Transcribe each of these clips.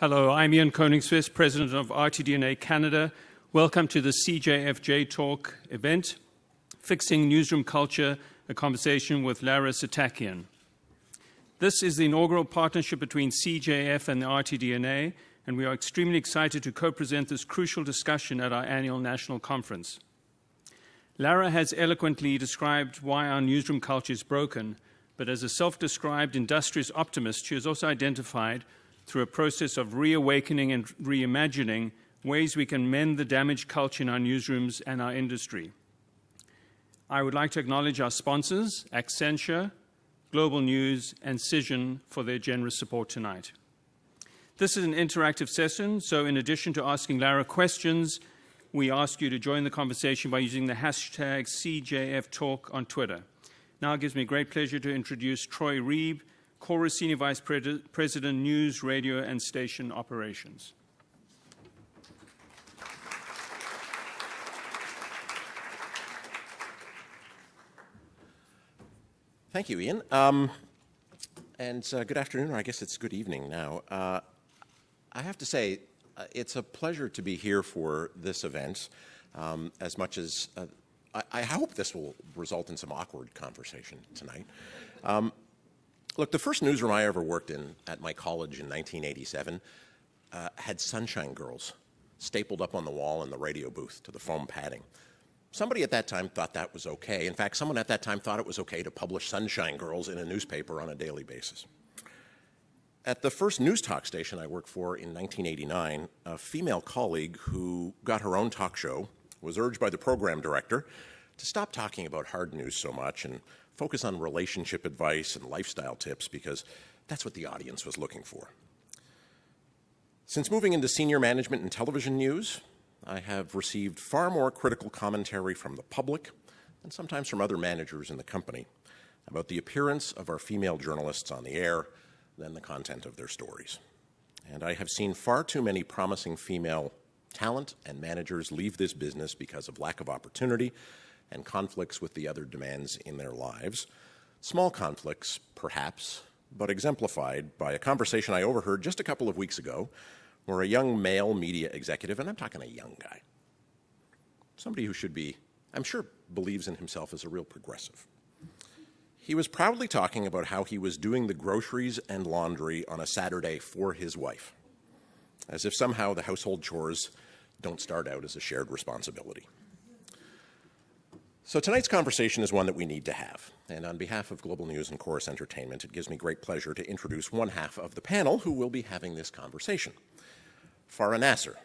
Hello, I'm Ian Koningsvist, President of RTDNA Canada. Welcome to the CJF J-Talk event, Fixing Newsroom Culture, a conversation with Lara Setrakian. This is the inaugural partnership between CJF and the RTDNA, and we are extremely excited to co-present this crucial discussion at our annual national conference. Lara has eloquently described why our newsroom culture is broken, but as a self-described industrious optimist, she has also identified, through a process of reawakening and reimagining, ways we can mend the damaged culture in our newsrooms and our industry. I would like to acknowledge our sponsors, Accenture, Global News, and Cision, for their generous support tonight. This is an interactive session, so in addition to asking Lara questions, we ask you to join the conversation by using the hashtag CJFTalk on Twitter. Now it gives me great pleasure to introduce Troy Reeb, Chorus Senior Vice President, News, Radio, and Station Operations. Thank you, Ian. Good afternoon, or I guess it's good evening now. I have to say, it's a pleasure to be here for this event, as much as I hope this will result in some awkward conversation tonight. Look, the first newsroom I ever worked in at my college in 1987 had Sunshine Girls stapled up on the wall in the radio booth to the foam padding. Somebody at that time thought that was okay. In fact, someone at that time thought it was okay to publish Sunshine Girls in a newspaper on a daily basis. At the first news talk station I worked for in 1989, a female colleague who got her own talk show was urged by the program director to stop talking about hard news so much and focus on relationship advice and lifestyle tips because that's what the audience was looking for. Since moving into senior management in television news, I have received far more critical commentary from the public and sometimes from other managers in the company about the appearance of our female journalists on the air than the content of their stories. And I have seen far too many promising female talent and managers leave this business because of lack of opportunity and conflicts with the other demands in their lives. Small conflicts, perhaps, but exemplified by a conversation I overheard just a couple of weeks ago where a young male media executive, and I'm talking a young guy, somebody who should be, I'm sure, believes in himself as a real progressive. He was proudly talking about how he was doing the groceries and laundry on a Saturday for his wife, as if somehow the household chores don't start out as a shared responsibility. So tonight's conversation is one that we need to have. And on behalf of Global News and Chorus Entertainment, it gives me great pleasure to introduce one half of the panel who will be having this conversation. Farah Nasser.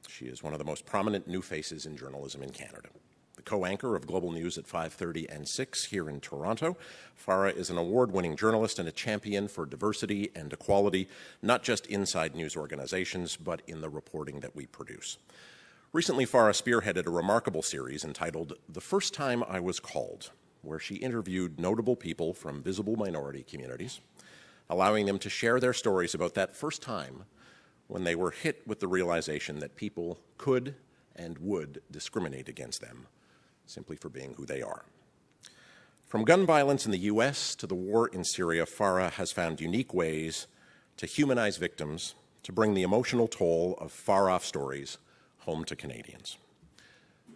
She is one of the most prominent new faces in journalism in Canada. The co-anchor of Global News at 5:30 and 6 here in Toronto, Farah is an award-winning journalist and a champion for diversity and equality, not just inside news organizations, but in the reporting that we produce. Recently, Farah spearheaded a remarkable series entitled The First Time I Was Called, where she interviewed notable people from visible minority communities, allowing them to share their stories about that first time when they were hit with the realization that people could and would discriminate against them simply for being who they are. From gun violence in the U.S. to the war in Syria, Farah has found unique ways to humanize victims, to bring the emotional toll of far-off stories home to Canadians.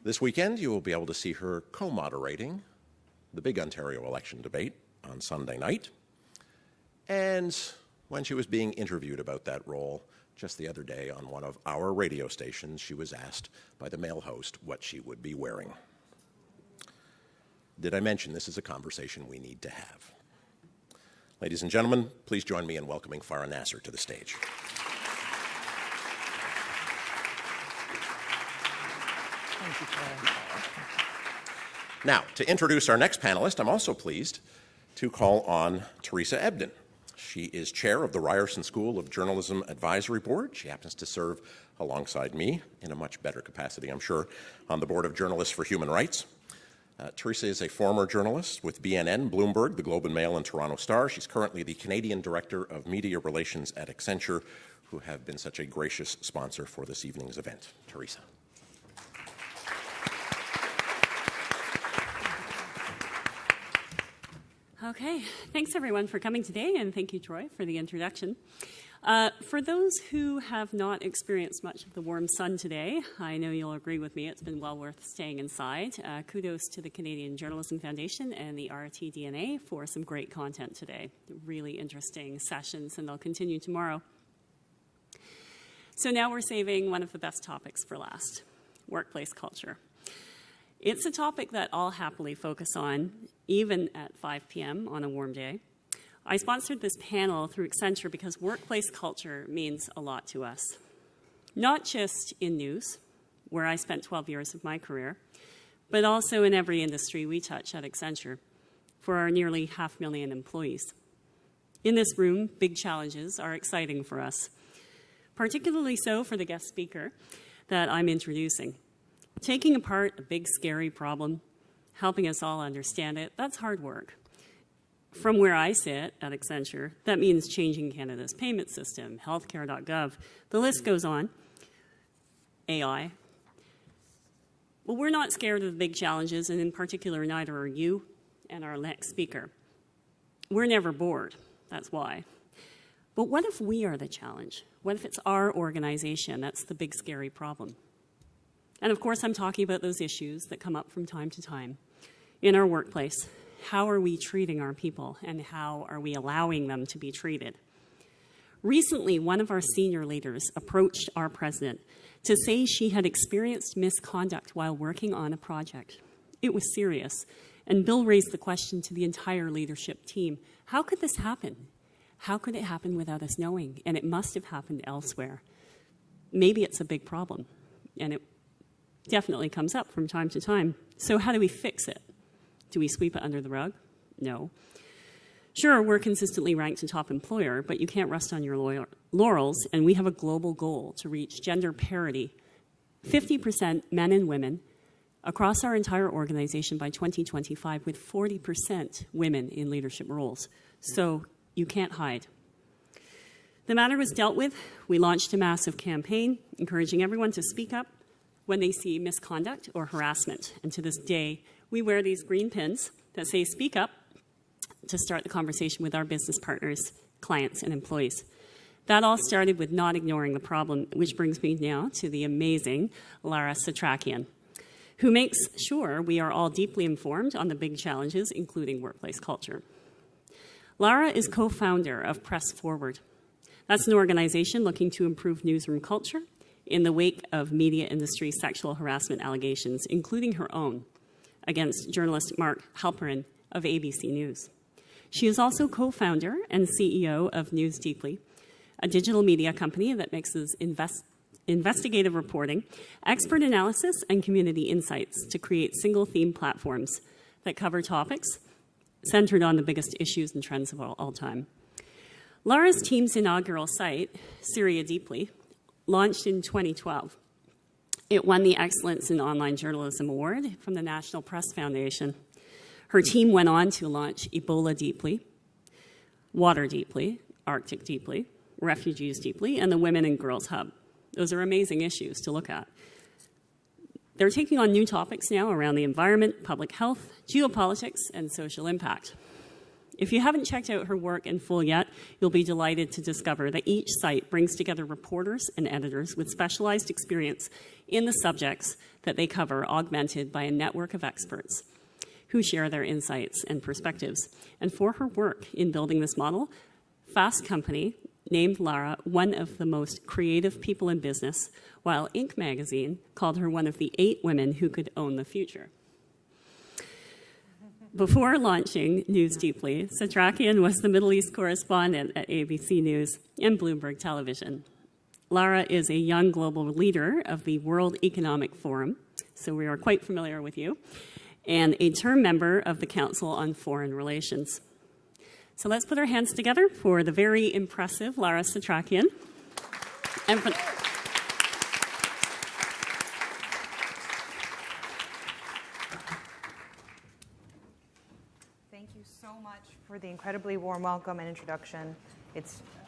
This weekend, you will be able to see her co-moderating the big Ontario election debate on Sunday night. And when she was being interviewed about that role just the other day on one of our radio stations, she was asked by the male host what she would be wearing. Did I mention this is a conversation we need to have? Ladies and gentlemen, please join me in welcoming Farah Nasser to the stage. Now, to introduce our next panelist, I'm also pleased to call on Teresa Ebden. She is chair of the Ryerson School of Journalism Advisory Board. She happens to serve alongside me, in a much better capacity, I'm sure, on the Board of Journalists for Human Rights. Teresa is a former journalist with BNN, Bloomberg, the Globe and Mail, and Toronto Star. She's currently the Canadian Director of Media Relations at Accenture, who have been such a gracious sponsor for this evening's event. Teresa. Okay, thanks everyone for coming today, and thank you, Troy, for the introduction. For those who have not experienced much of the warm sun today, I know you'll agree with me, it's been well worth staying inside. Kudos to the Canadian Journalism Foundation and the RTDNA for some great content today. Really interesting sessions, and they'll continue tomorrow. So now we're saving one of the best topics for last, workplace culture. It's a topic that I'll happily focus on, even at 5 p.m. on a warm day. I sponsored this panel through Accenture because workplace culture means a lot to us. Not just in news, where I spent 12 years of my career, but also in every industry we touch at Accenture for our nearly 500,000 employees. In this room, big challenges are exciting for us, particularly so for the guest speaker that I'm introducing. Taking apart a big, scary problem, helping us all understand it, that's hard work. From where I sit at Accenture, that means changing Canada's payment system, healthcare.gov, the list goes on, AI. Well, we're not scared of the big challenges, and in particular, neither are you and our next speaker. We're never bored, that's why. But what if we are the challenge? What if it's our organization that's the big, scary problem? And of course, I'm talking about those issues that come up from time to time in our workplace. How are we treating our people, and how are we allowing them to be treated? Recently, one of our senior leaders approached our president to say she had experienced misconduct while working on a project. It was serious, and Bill raised the question to the entire leadership team, how could this happen? How could it happen without us knowing? And it must have happened elsewhere. Maybe it's a big problem, and it definitely comes up from time to time. So how do we fix it? Do we sweep it under the rug? No. Sure, we're consistently ranked a top employer, but you can't rest on your laurels, and we have a global goal to reach gender parity, 50% men and women, across our entire organization by 2025, with 40% women in leadership roles. So you can't hide. The matter was dealt with. We launched a massive campaign encouraging everyone to speak up when they see misconduct or harassment. And to this day, we wear these green pins that say speak up to start the conversation with our business partners, clients, and employees. That all started with not ignoring the problem, which brings me now to the amazing Lara Setrakian, who makes sure we are all deeply informed on the big challenges, including workplace culture. Lara is co-founder of Press Forward. That's an organization looking to improve newsroom culture in the wake of media industry sexual harassment allegations, including her own, against journalist Mark Halperin of ABC News. She is also co-founder and CEO of News Deeply, a digital media company that mixes investigative reporting, expert analysis, and community insights to create single-theme platforms that cover topics centered on the biggest issues and trends of all time. Lara's team's inaugural site, Syria Deeply, launched in 2012. It won the Excellence in Online Journalism Award from the National Press Foundation. Her team went on to launch Ebola Deeply, Water Deeply, Arctic Deeply, Refugees Deeply, and the Women and Girls Hub. Those are amazing issues to look at. They're taking on new topics now around the environment, public health, geopolitics, and social impact. If you haven't checked out her work in full yet, you'll be delighted to discover that each site brings together reporters and editors with specialized experience in the subjects that they cover, augmented by a network of experts who share their insights and perspectives. And for her work in building this model, Fast Company named Lara one of the most creative people in business, while Inc. magazine called her one of the 8 women who could own the future. Before launching News Deeply, Setrakian was the Middle East correspondent at ABC News and Bloomberg Television. Lara is a young global leader of the World Economic Forum, so we are quite familiar with you, and a term member of the Council on Foreign Relations. So let's put our hands together for the very impressive Lara Setrakian. And for Thank you so much for the incredibly warm welcome and introduction.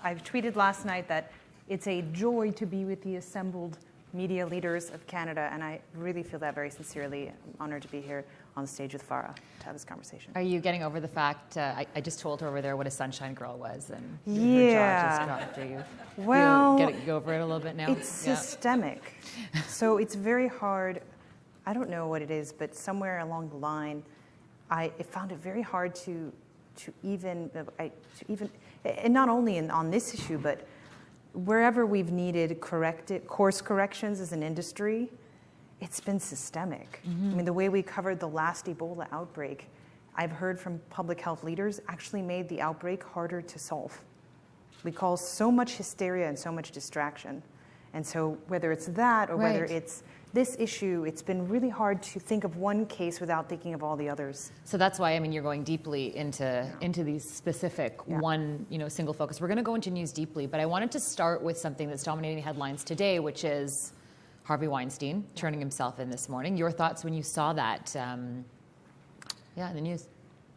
I've tweeted last night that it's a joy to be with the assembled media leaders of Canada, and I really feel that very sincerely. I'm honored to be here. on stage with Farah to have this conversation. Are you getting over the fact, I just told her over there what a sunshine girl was, and Yeah. her jaw just dropped. Are you Well, go over it a little bit now? It's systemic. So it's very hard. I don't know what it is, but somewhere along the line, I found it very hard to even, and not only on this issue, but wherever we've needed course corrections as an industry, it's been systemic. I mean, the way we covered the last Ebola outbreak, I've heard from public health leaders, actually made the outbreak harder to solve. We cause so much hysteria and so much distraction. And so whether it's that or whether it's this issue, it's been really hard to think of one case without thinking of all the others. So that's why, I mean, you're going deeply into these specific one, single focus. We're going to go into news deeply, but I wanted to start with something that's dominating headlines today, which is Harvey Weinstein turning himself in this morning. Your thoughts when you saw that, in the news?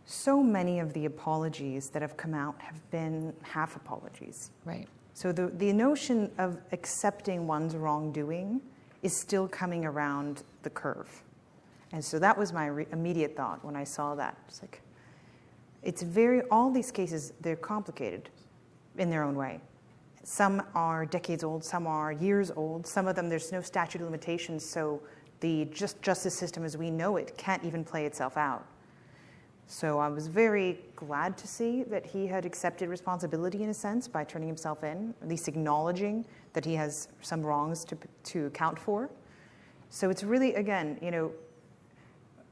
So many of the apologies that have come out have been half apologies. Right. So the notion of accepting one's wrongdoing is still coming around the curve. And so that was my immediate thought when I saw that. It's like, all these cases, they're complicated in their own way. Some are decades old, some are years old. Some of them, there's no statute of limitations, so the justice system as we know it can't even play itself out. So I was very glad to see that he had accepted responsibility in a sense by turning himself in, at least acknowledging that he has some wrongs to account for. So it's really, again,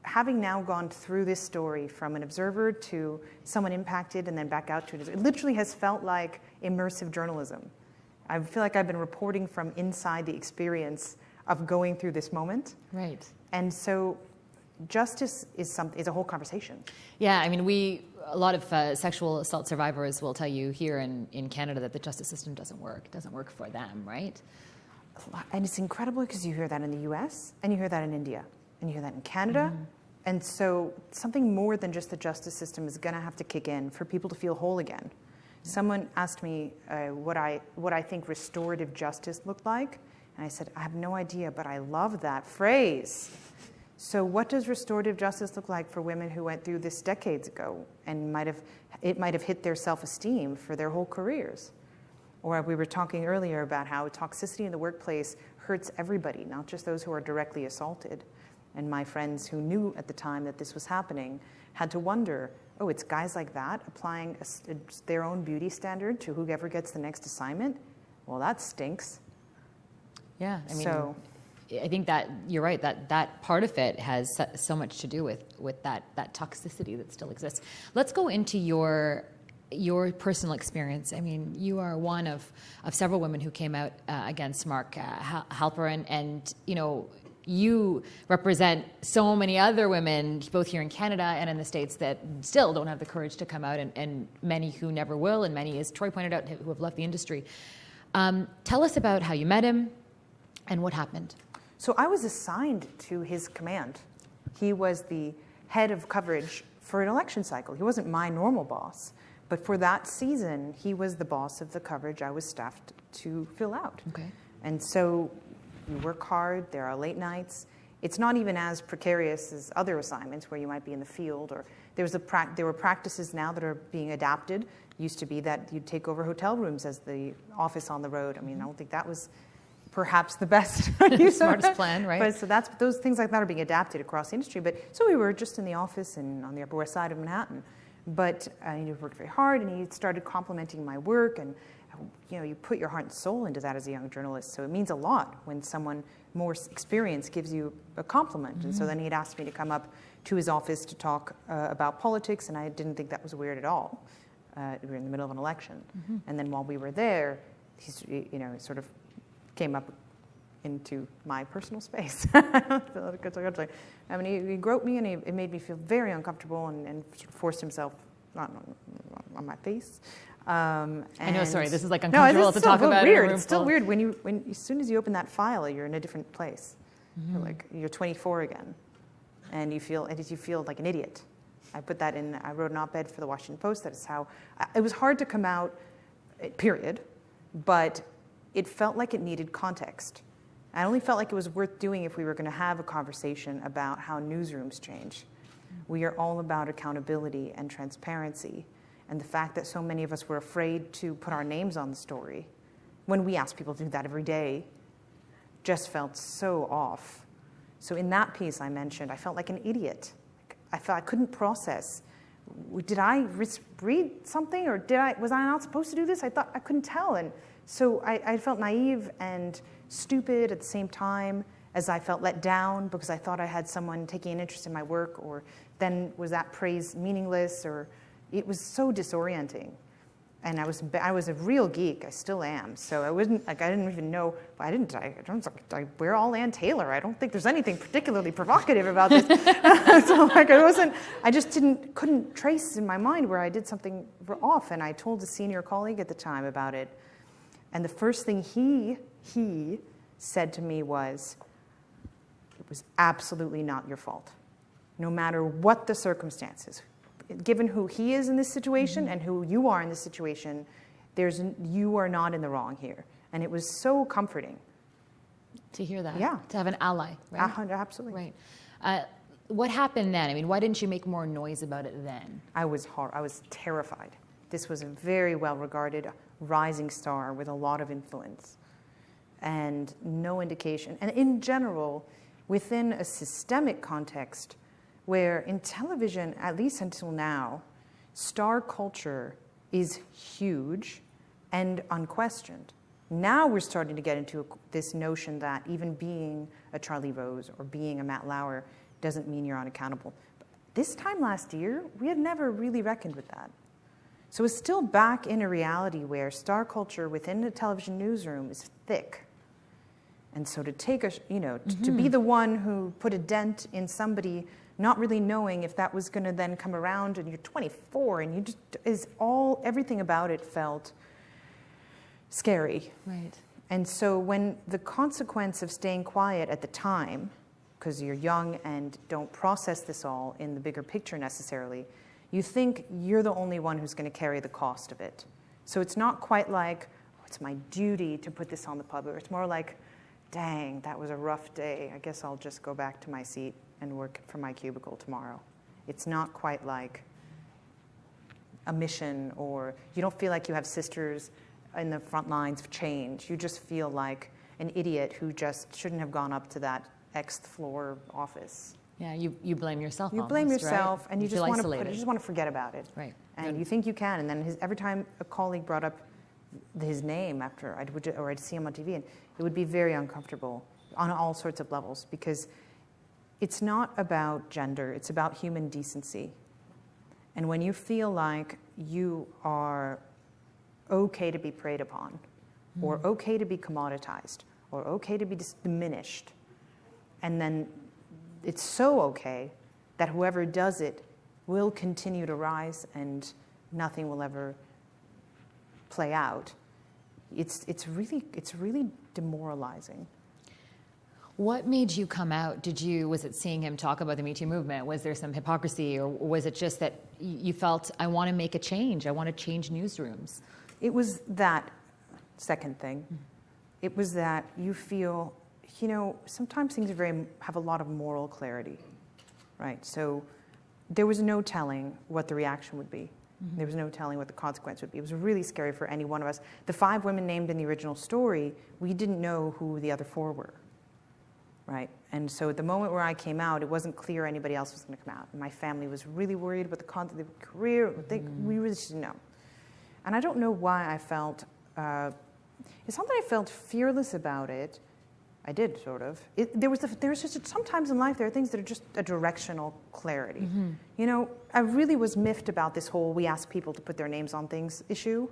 having now gone through this story from an observer to someone impacted and then back out to it literally has felt like immersive journalism. I feel like I've been reporting from inside the experience of going through this moment. Right. And so justice is a whole conversation. Yeah, I mean, a lot of sexual assault survivors will tell you here in Canada that the justice system doesn't work. It doesn't work for them, right? And it's incredible because you hear that in the US, and you hear that in India, and you hear that in Canada. And so something more than just the justice system is going to have to kick in for people to feel whole again. Someone asked me what I think restorative justice looked like, and I said, I have no idea, but I love that phrase. So what does restorative justice look like for women who went through this decades ago and it might have hit their self-esteem for their whole careers? Or we were talking earlier about how toxicity in the workplace hurts everybody, not just those who are directly assaulted. And my friends who knew at the time that this was happening had to wonder, oh, it's guys like that applying their own beauty standard to whoever gets the next assignment? Well, that stinks. Yeah, I mean, so, I think that you're right, that part of it has so much to do with that toxicity that still exists. Let's go into your personal experience. I mean, you are one of several women who came out against Mark Halperin, and you represent so many other women, both here in Canada and in the States, that still don't have the courage to come out, and many who never will, and many, as Troy pointed out, who have left the industry. Tell us about how you met him and what happened. So I was assigned to his command. He was the head of coverage for an election cycle. He wasn't my normal boss, but for that season, he was the boss of the coverage I was staffed to fill out. Okay. And so we work hard, there are late nights. It's not even as precarious as other assignments where you might be in the field, or there were practices now that are being adapted. Used to be that you'd take over hotel rooms as the office on the road. I mean, I don't think that was perhaps the best smartest plan, right? But so those things like that are being adapted across the industry. But so we were just in the office and on the Upper West Side of Manhattan. But he worked very hard, and he started complimenting my work, and you put your heart and soul into that as a young journalist. So it means a lot when someone more experienced gives you a compliment. And so then he'd asked me to come up to his office to talk about politics, and I didn't think that was weird at all. We were in the middle of an election, and then while we were there, he sort of came up into my personal space. I mean, he groped me, and it made me feel very uncomfortable, and sort of forced himself on my face. I know, sorry, this is like uncomfortable to talk about. Weird. It's still weird when as soon as you open that file, you're in a different place. You're 24 again, and you feel like an idiot. I wrote an op-ed for the Washington Post. That is how it was hard to come out, period, but it felt like it needed context. I only felt like it was worth doing if we were going to have a conversation about how newsrooms change. We are all about accountability and transparency. And the fact that so many of us were afraid to put our names on the story, when we ask people to do that every day, just felt so off. So in that piece I mentioned, I felt like an idiot. I felt I couldn't process. Did I read something, or was I not supposed to do this? I thought I couldn't tell. And so I felt naive and stupid at the same time, as I felt let down because I thought I had someone taking an interest in my work, or then was that praise meaningless, or it was so disorienting. And I was a real geek. I still am. So I didn't even know. I wear all Ann Taylor. I don't think there's anything particularly provocative about this. So I just couldn't trace in my mind where I did something off. And I told a senior colleague at the time about it. And the first thing he said to me was, it was absolutely not your fault, no matter what the circumstances. Given who he is in this situation and who you are in this situation, you are not in the wrong here. And it was so comforting. To hear that. Yeah. To have an ally, right? Absolutely. Right. What happened then? I mean, why didn't you make more noise about it then? I was terrified. This was a very well-regarded rising star with a lot of influence and no indication. And in general, within a systemic context, where in television, at least until now, star culture is huge and unquestioned. Now we're starting to get into this notion that even being a Charlie Rose or being a Matt Lauer doesn't mean you're unaccountable. But this time last year, we had never really reckoned with that. So it's still back in a reality where star culture within the television newsroom is thick. And so to take to be the one who put a dent in somebody, not really knowing if that was going to then come around, and you're 24, and you just everything about it felt scary. Right. And so when the consequence of staying quiet at the time, because you're young and don't process this all in the bigger picture necessarily, you think you're the only one who's going to carry the cost of it. So it's not quite like, oh, it's my duty to put this on the public. It's more like, dang, that was a rough day. I guess I'll just go back to my seat and work from my cubicle tomorrow. It's not quite like a mission, or you don't feel like you have sisters in the front lines of change. You just feel like an idiot who just shouldn't have gone up to that Xth floor office. Yeah, you blame yourself. You blame yourself, right? and you just want to forget about it. Right. And you think you can, and then every time a colleague brought up his name after I'd see him on TV, and it would be very uncomfortable on all sorts of levels, because it's not about gender, it's about human decency. And when you feel like you are okay to be preyed upon, or okay to be commoditized, or okay to be diminished, and then it's so okay that whoever does it will continue to rise and nothing will ever play out, it's really demoralizing. What made you come out? Was it seeing him talk about the Me Too movement? Was there some hypocrisy, or was it just that you felt, I want to make a change, I want to change newsrooms? It was that second thing. It was that you feel, sometimes things have a lot of moral clarity, right? So there was no telling what the reaction would be. There was no telling what the consequence would be. It was really scary for any one of us. The 5 women named in the original story, we didn't know who the other 4 were. Right? And so at the moment where I came out, it wasn't clear anybody else was going to come out. And my family was really worried about the career. We really didn't know. And I don't know why I felt, it's not that I felt fearless about it. I did, sort of. Sometimes in life there are things that are just a directional clarity. I really was miffed about this whole we ask people to put their names on things issue.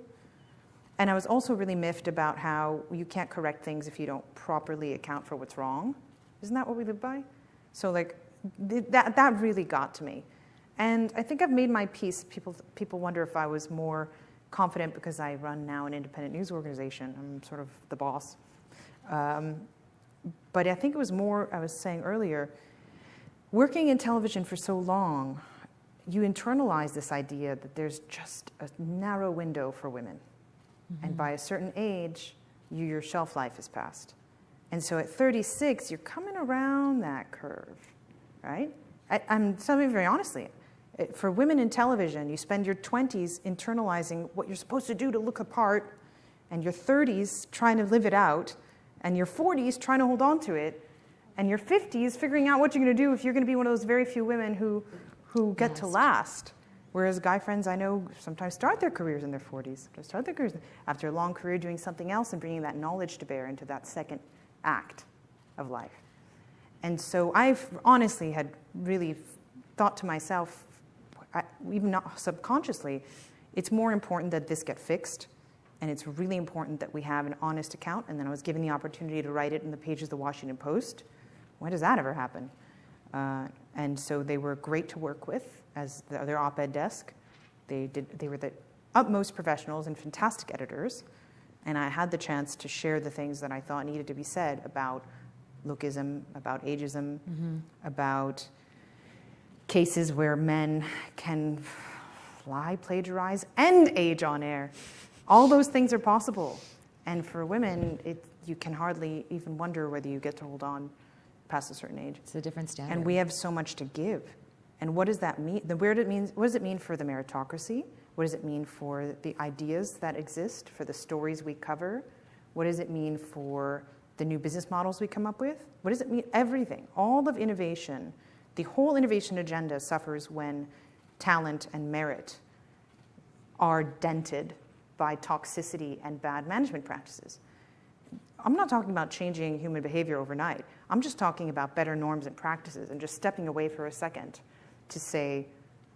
And I was also really miffed about how you can't correct things if you don't properly account for what's wrong. Isn't that what we live by? So that really got to me. And I think I've made my peace. People wonder if I was more confident because I run now an independent news organization. I'm sort of the boss. But I think it was more, I was saying earlier, working in television for so long, you internalize this idea that there's just a narrow window for women. And by a certain age, your shelf life is passed. And so at 36, you're coming around that curve, right? I'm telling you very honestly, for women in television, you spend your 20s internalizing what you're supposed to do to look apart, and your 30s trying to live it out, and your 40s trying to hold on to it, and your 50s figuring out what you're going to do if you're going to be one of those very few women who get to last. Whereas guy friends I know sometimes start their careers in their 40s, start their careers after a long career doing something else and bringing that knowledge to bear into that second act of life. And so I've honestly had really thought to myself, even not subconsciously, it's more important that this get fixed, and it's really important that we have an honest account. And then I was given the opportunity to write it in the pages of the Washington Post. When does that ever happen? And so they were great to work with as their op-ed desk. They were the utmost professionals and fantastic editors. And I had the chance to share the things that I thought needed to be said about lookism, about ageism, about cases where men can lie, plagiarize, and age on air. All those things are possible. And for women, you can hardly even wonder whether you get to hold on past a certain age. It's a different standard. And we have so much to give. And what does that mean? What does it mean for the meritocracy? What does it mean for the ideas that exist, for the stories we cover? What does it mean for the new business models we come up with? What does it mean? Everything. All of innovation, the whole innovation agenda suffers when talent and merit are dented by toxicity and bad management practices. I'm not talking about changing human behavior overnight. I'm just talking about better norms and practices and just stepping away for a second to say,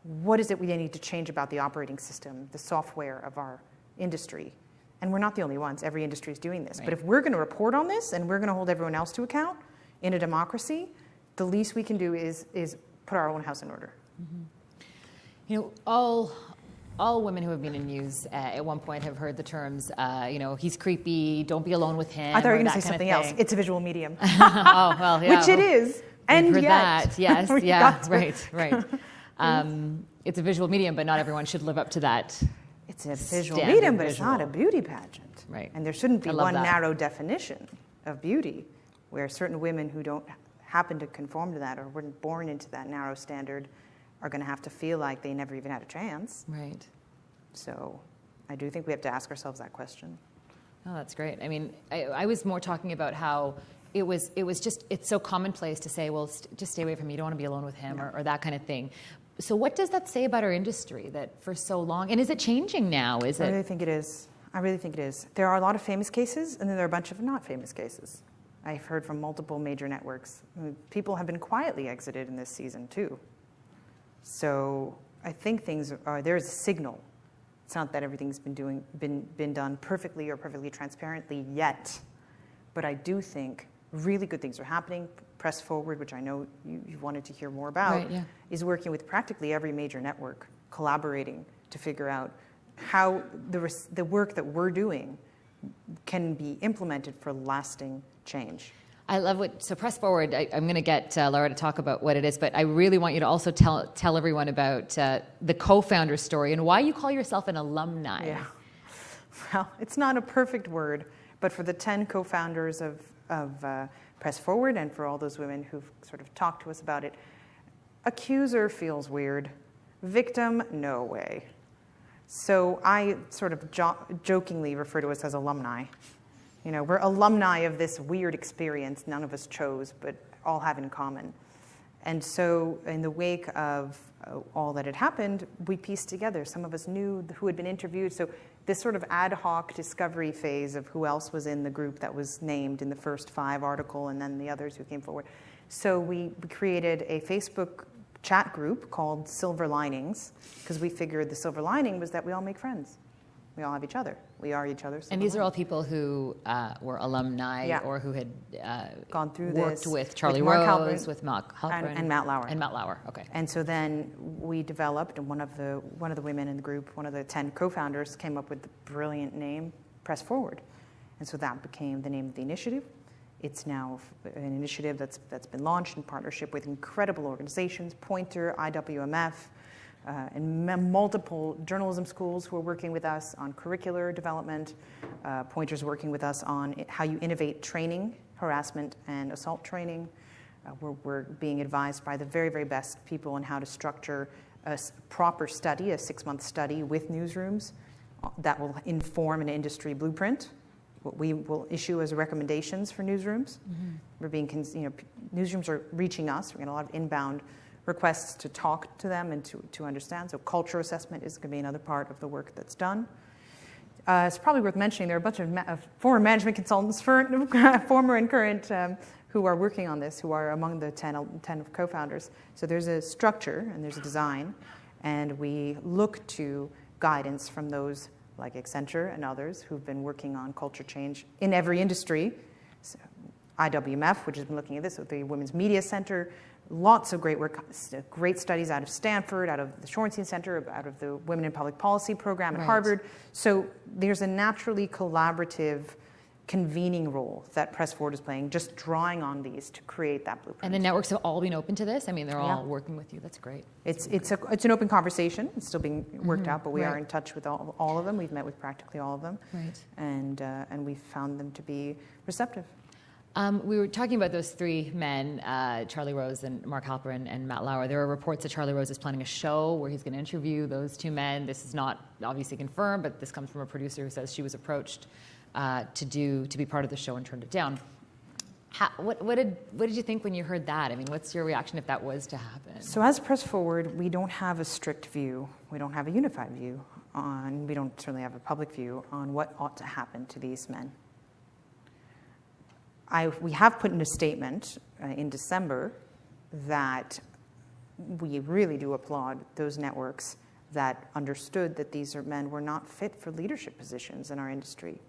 what is it we need to change about the operating system, the software of our industry? And we're not the only ones. Every industry is doing this. Right. But if we're going to report on this and we're going to hold everyone else to account in a democracy, the least we can do is put our own house in order. You know, all women who have been in news at one point have heard the terms, you know, he's creepy, don't be alone with him. I thought you were going to say something else. It's a visual medium. Oh, well, yeah. Which it is. And for yet. That, yes, yeah, right. It's a visual medium, but not everyone should live up to that. It's a visual medium, but it's not a beauty pageant. Right. And there shouldn't be one narrow definition of beauty where certain women who don't happen to conform to that or weren't born into that narrow standard are going to have to feel like they never even had a chance. Right. So I do think we have to ask ourselves that question. Oh, that's great. I mean, I was more talking about how it was just, it's so commonplace to say, well, just stay away from him, you don't want to be alone with him, or that kind of thing. So what does that say about our industry that for so long, and is it changing now? I really think it is. I really think it is. There are a lot of famous cases, and then there are a bunch of not famous cases. I've heard from multiple major networks. I mean, people have been quietly exited in this season, too. So I think there's a signal. It's not that everything's been done perfectly or perfectly transparently yet, but I do think really good things are happening. Press Forward, which I know you wanted to hear more about, is working with practically every major network, collaborating to figure out how the work that we're doing can be implemented for lasting change. I love so Press Forward, I'm going to get Lara to talk about what it is, but I really want you to also tell everyone about the co-founder story and why you call yourself an alumni. Yeah. Well, it's not a perfect word, but for the 10 co-founders of Press Forward and for all those women who've sort of talked to us about it, accuser feels weird. Victim, no way. So I sort of jokingly refer to us as alumni. You know, we're alumni of this weird experience none of us chose, but all have in common. And so in the wake of all that had happened, we pieced together. Some of us knew who had been interviewed. So this sort of ad hoc discovery phase of who else was in the group that was named in the first 5 article and then the others who came forward. So we created a Facebook chat group called Silver Linings because we figured the silver lining was that we all make friends. We all have each other. We are each other's. And these are all people who were alumni or who had gone through worked this with Charlie Mark Rose, Halperin, with Mark Halperin, and Matt Lauer. And Matt Lauer, okay. And so then we developed, and one of the women in the group, one of the 10 co-founders, came up with the brilliant name, Press Forward. And so that became the name of the initiative. It's now an initiative that's been launched in partnership with incredible organizations, Pointer, IWMF, and multiple journalism schools who are working with us on curricular development. Pointer's working with us on how you innovate training, harassment and assault training. We're being advised by the very, very best people on how to structure a proper study, a 6-month study with newsrooms that will inform an industry blueprint. What we will issue as recommendations for newsrooms. We're being, newsrooms are reaching us. We're getting a lot of inbound requests to talk to them and to understand. So culture assessment is going to be another part of the work that's done. It's probably worth mentioning there are a bunch of former management consultants, former and current, who are working on this, who are among the 10 co-founders. So there's a structure and there's a design, and we look to guidance from those like Accenture and others who've been working on culture change in every industry. So IWMF, which has been looking at this with the Women's Media Center, lots of great work, great studies out of Stanford, out of the Shorenstein Center, out of the Women in Public Policy program at Harvard. So there's a naturally collaborative convening role that Press Forward is playing, just drawing on these to create that blueprint. And the networks have all been open to this? I mean, they're all working with you. That's great. It's an open conversation. It's still being worked out, but we are in touch with all of them. We've met with practically all of them. And we've found them to be receptive. We were talking about those 3 men, Charlie Rose and Mark Halperin and Matt Lauer. There are reports that Charlie Rose is planning a show where he's going to interview those 2 men. This is not obviously confirmed, but this comes from a producer who says she was approached to be part of the show and turned it down. What did you think when you heard that? I mean, what's your reaction if that was to happen? So as Press Forward, we don't have a strict view. We don't have a unified view on, we don't certainly have a public view on what ought to happen to these men. We have put in a statement in December that we really do applaud those networks that understood that these men were not fit for leadership positions in our industry.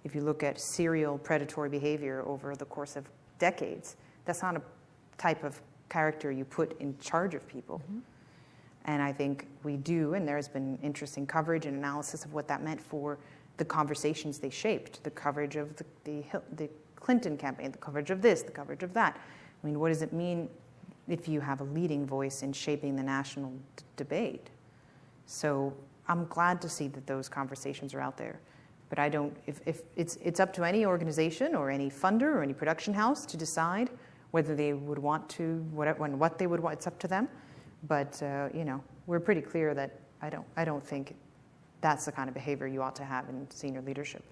If you look at serial predatory behavior over the course of decades, that's not a type of character you put in charge of people. And I think we do, and there's been interesting coverage and analysis of what that meant for the conversations they shaped, the coverage of the Clinton campaign, the coverage of this, the coverage of that. I mean, what does it mean if you have a leading voice in shaping the national debate? So I'm glad to see that those conversations are out there. But I don't, if it's up to any organization or any funder or any production house to decide whether they would want to, what they would want, it's up to them. But, we're pretty clear that I don't think that's the kind of behavior you ought to have in senior leadership.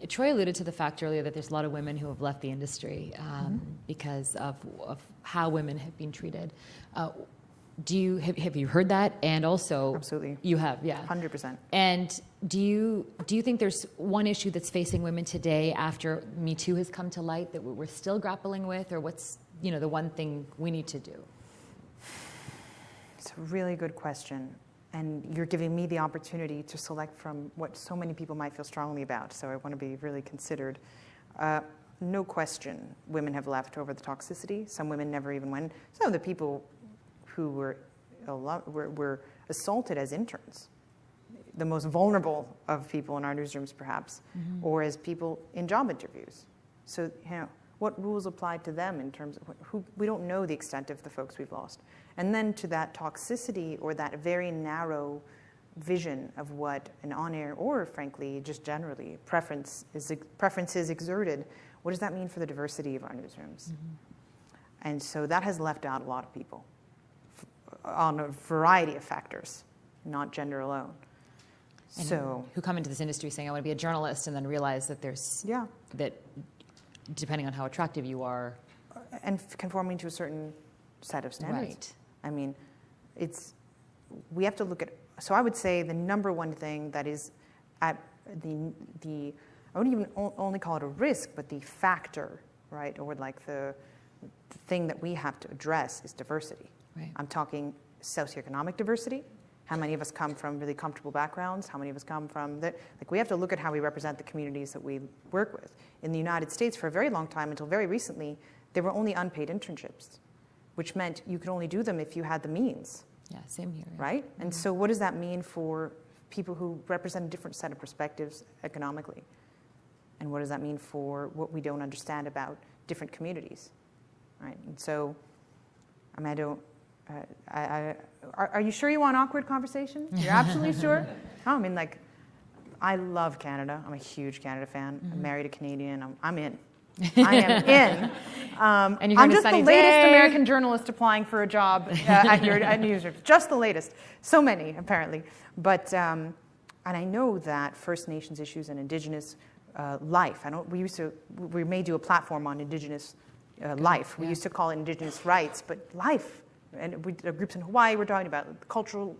Troy alluded to the fact earlier that there's a lot of women who have left the industry because of how women have been treated. Have you heard that? And also, absolutely, you have, 100%. And do you think there's one issue that's facing women today after Me Too has come to light that we're still grappling with, or what's the one thing we need to do? It's a really good question. And you're giving me the opportunity to select from what so many people might feel strongly about. So I want to be really considered. No question, women have left over the toxicity. Some women never even went. Some of the people who were assaulted as interns, the most vulnerable of people in our newsrooms, perhaps, or as people in job interviews. So, what rules apply to them in terms of we don't know the extent of the folks we've lost. And then to that toxicity or that very narrow vision of what an on-air or, frankly, just generally preferences exerted, what does that mean for the diversity of our newsrooms? And so that has left out a lot of people on a variety of factors, not gender alone. And so who come into this industry saying, I want to be a journalist, and then realize that there's, that depending on how attractive you are. And conforming to a certain set of standards. Right. I mean, we have to look at, so I would say the number one thing that is at I wouldn't even only call it a risk, but the factor, right, or like the thing that we have to address is diversity. Right. I'm talking socioeconomic diversity. How many of us come from really comfortable backgrounds? How many of us come from we have to look at how we represent the communities that we work with. In the United States, for a very long time, until very recently, there were only unpaid internships, which meant you could only do them if you had the means. Yeah, same here. Yeah. Right? And so what does that mean for people who represent a different set of perspectives economically? And what does that mean for what we don't understand about different communities? Right? And so, I mean, I don't, are you sure you want awkward conversation? You're absolutely sure? No, I mean, I love Canada. I'm a huge Canada fan. I'm married a Canadian. I'm in. I am in. And you're I'm just the sunny latest day. American journalist applying for a job at Newsroom. Just the latest. So many, apparently. But, and I know that First Nations issues and Indigenous life, we may do a platform on Indigenous life. We used to call it Indigenous rights, but life. And groups in Hawaii were talking about cultural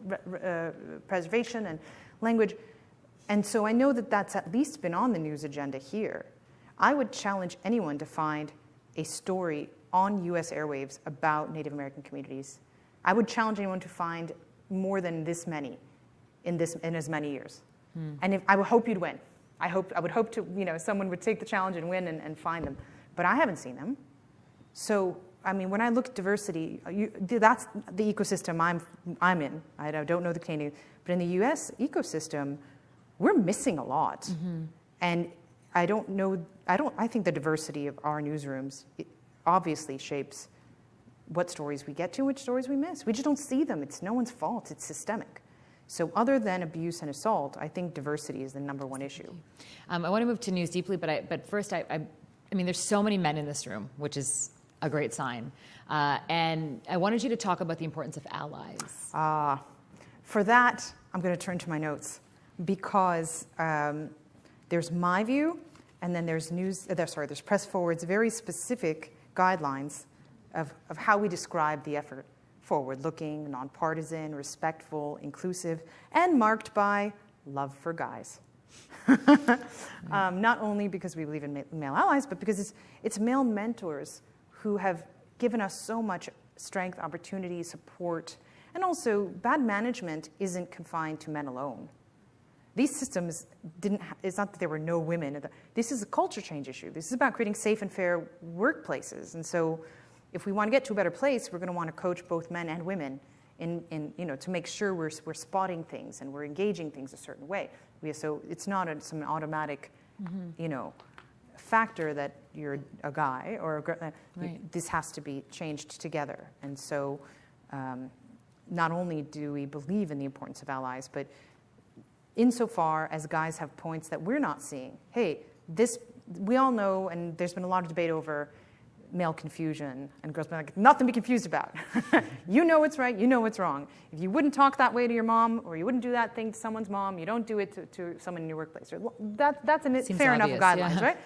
preservation and language. And so I know that that's at least been on the news agenda here. I would challenge anyone to find a story on US airwaves about Native American communities. I would challenge anyone to find more than this many in as many years. And I would hope you'd win. I would hope to, someone would take the challenge and win and find them. But I haven't seen them. So, I mean, when I look at diversity, that's the ecosystem I'm in. I don't know the Canadian, but in the US ecosystem, we're missing a lot. And I think the diversity of our newsrooms obviously shapes what stories we get to and which stories we miss. We just don't see them. It's no one's fault. It's systemic. So other than abuse and assault, I think diversity is the #1 issue. I want to move to News Deeply, but first, I mean, there's so many men in this room, which is a great sign. And I wanted you to talk about the importance of allies. For that, I'm going to turn to my notes because there's my view, and then there's there's Press Forward's very specific guidelines of how we describe the effort. Forward-looking, nonpartisan, respectful, inclusive, and marked by love for guys. Not only because we believe in male allies, but because it's male mentors who have given us so much strength, opportunity, support, and also bad management isn't confined to men alone. These systems it's not that there were no women. This is a culture change issue. This is about creating safe and fair workplaces. And so if we want to get to a better place, we're going to want to coach both men and women to make sure we're spotting things and we're engaging things a certain way. So it's not some automatic, factor that you're a guy or a girl. Right. This has to be changed together. And so not only do we believe in the importance of allies, but insofar as guys have points that we're not seeing, hey, we all know, and there's been a lot of debate over male confusion, and girls being like, nothing to be confused about. You know what's right, you know what's wrong. If you wouldn't talk that way to your mom, or you wouldn't do that thing to someone's mom, you don't do it to someone in your workplace. That's a fair enough guidelines, right?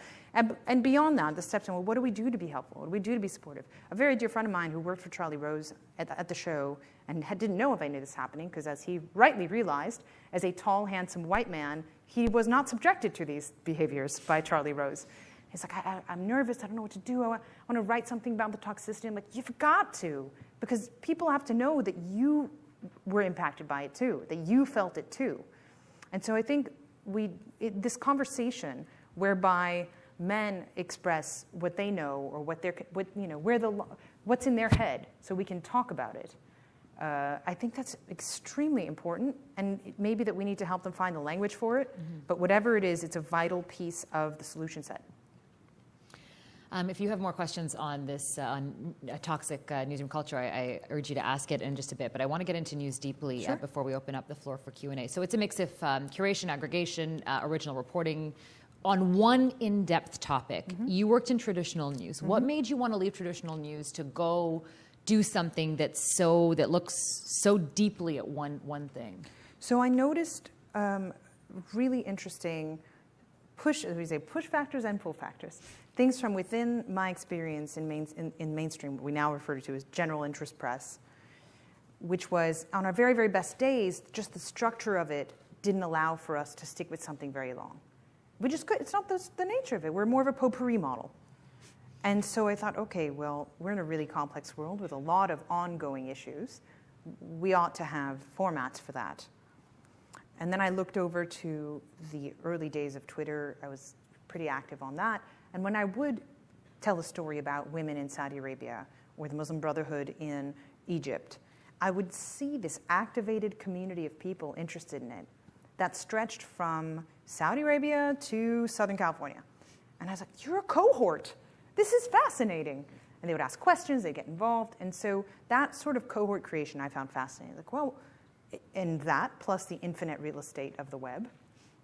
And beyond that, the steps on, well, what do we do to be helpful? What do we do to be supportive? A very dear friend of mine who worked for Charlie Rose at the show and didn't know of any of this happening, because as he rightly realized, as a tall, handsome white man, he was not subjected to these behaviors by Charlie Rose. He's like, I'm nervous, I don't know what to do, I want to write something about the toxicity. I'm like, you've got to, because people have to know that you were impacted by it too, that you felt it too. And so I think this conversation whereby men express what they know or what's in their head, so we can talk about it. I think that's extremely important, and it may be that we need to help them find the language for it. But whatever it is, it's a vital piece of the solution set. If you have more questions on this, on toxic newsroom culture, I urge you to ask it in just a bit. But I want to get into News Deeply before we open up the floor for Q&A. So it's a mix of curation, aggregation, original reporting on one in-depth topic. You worked in traditional news. What made you want to leave traditional news to go do something that looks so deeply at one thing? So I noticed really interesting push factors and pull factors. Things from within my experience in mainstream, what we now refer to as general interest press, which was, on our very, very best days, just the structure of it didn't allow for us to stick with something very long. We just could. It's not the nature of it. We're more of a potpourri model. And so I thought, okay, well, we're in a really complex world with a lot of ongoing issues. We ought to have formats for that. And then I looked over to the early days of Twitter. I was pretty active on that. And when I would tell a story about women in Saudi Arabia or the Muslim Brotherhood in Egypt, I would see this activated community of people interested in it that stretched from Saudi Arabia to Southern California. And I was like, you're a cohort. This is fascinating. And they would ask questions, they'd get involved. And so that sort of cohort creation I found fascinating. Like, well, and that plus the infinite real estate of the web